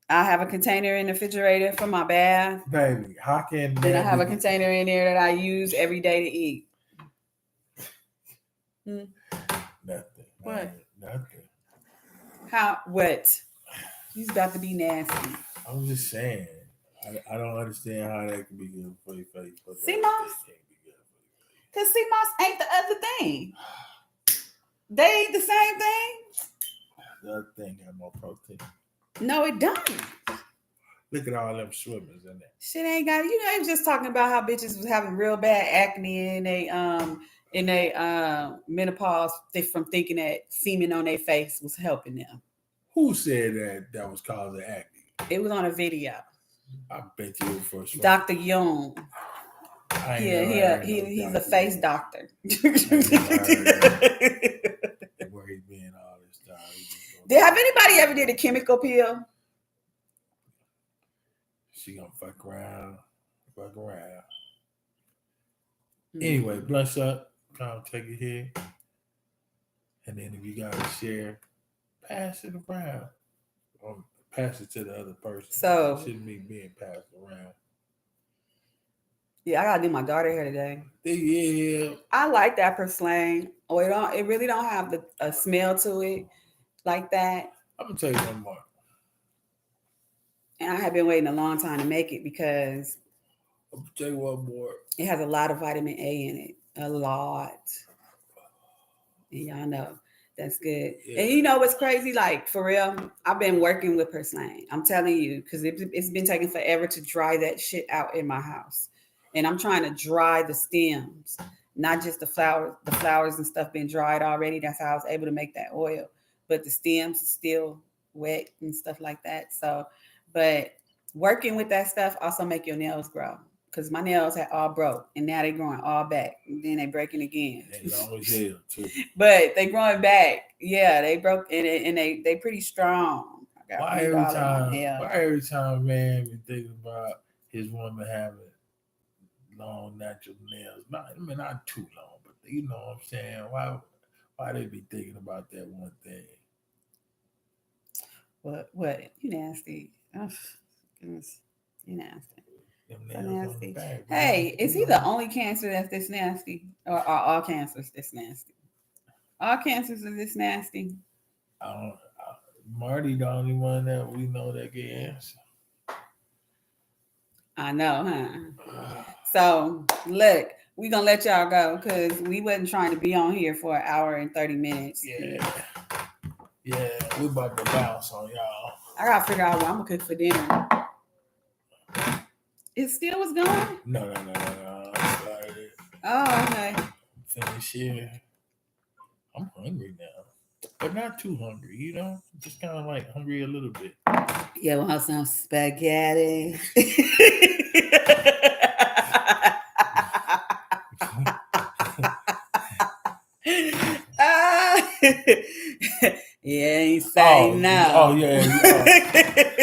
I have a container in the refrigerator for my bath. Baby, how can then I have a container in there that I use every day to eat. Nothing. What? Nothing. How? What? He's about to be nasty. I'm just saying. I don't understand how that can be good for your face. Sea moss? Because sea moss ain't the other thing. They ain't the same thing. The other thing got more protein. No, it don't. Look at all them swimmers in there. Shit ain't got. You know, they was just talking about how bitches was having real bad acne in they menopause from thinking that semen on their face was helping them. Who said that was causing acne? It was on a video. I bet you it was first. Dr. Young. He's a face doctor. Where he been all this time? Have anybody ever did a chemical peel? She gonna fuck around. Anyway, bless up. Come take it here. And then if you gotta share, pass it around. Or pass it to the other person. So it shouldn't be being passed around. Yeah, I gotta do my daughter hair today. Yeah. I like that purslane. It really don't have a smell to it like that. I'm gonna tell you one more. And I have been waiting a long time to make it because I'm gonna tell you one more. It has a lot of vitamin A in it. A lot. And y'all know that's good. Yeah. And you know what's crazy? Like, for real, I've been working with purslane. I'm telling you, because it's been taking forever to dry that shit out in my house. And I'm trying to dry the stems, not just the flowers. The flowers and stuff been dried already. That's how I was able to make that oil. But the stems are still wet and stuff like that. So, but working with that stuff also make your nails grow. Because my nails had all broke, and now they growing all back. And then they breaking again. They always hell too. But they growing back. Yeah, they broke, and they pretty strong. Why every time man be thinking about his woman having long natural nails? Not too long, but you know what I'm saying. Why they be thinking about that one thing? What? You nasty. Oh, goodness. You nasty. So nasty. Back, hey, is he the only cancer that's this nasty? Or are all cancers this nasty? All cancers are this nasty? Marty the only one that we know that get answer. I know, huh? So, look, we going to let y'all go because we wasn't trying to be on here for an hour and 30 minutes. Yeah, we about to bounce on y'all. I got to figure out what I'm going to cook for dinner. It still was going? No. Started. Oh, okay. Finish here. I'm hungry now, but not too hungry. You know, just kind of like hungry a little bit. Yeah, want some spaghetti? Yeah, ain't say no. Oh yeah.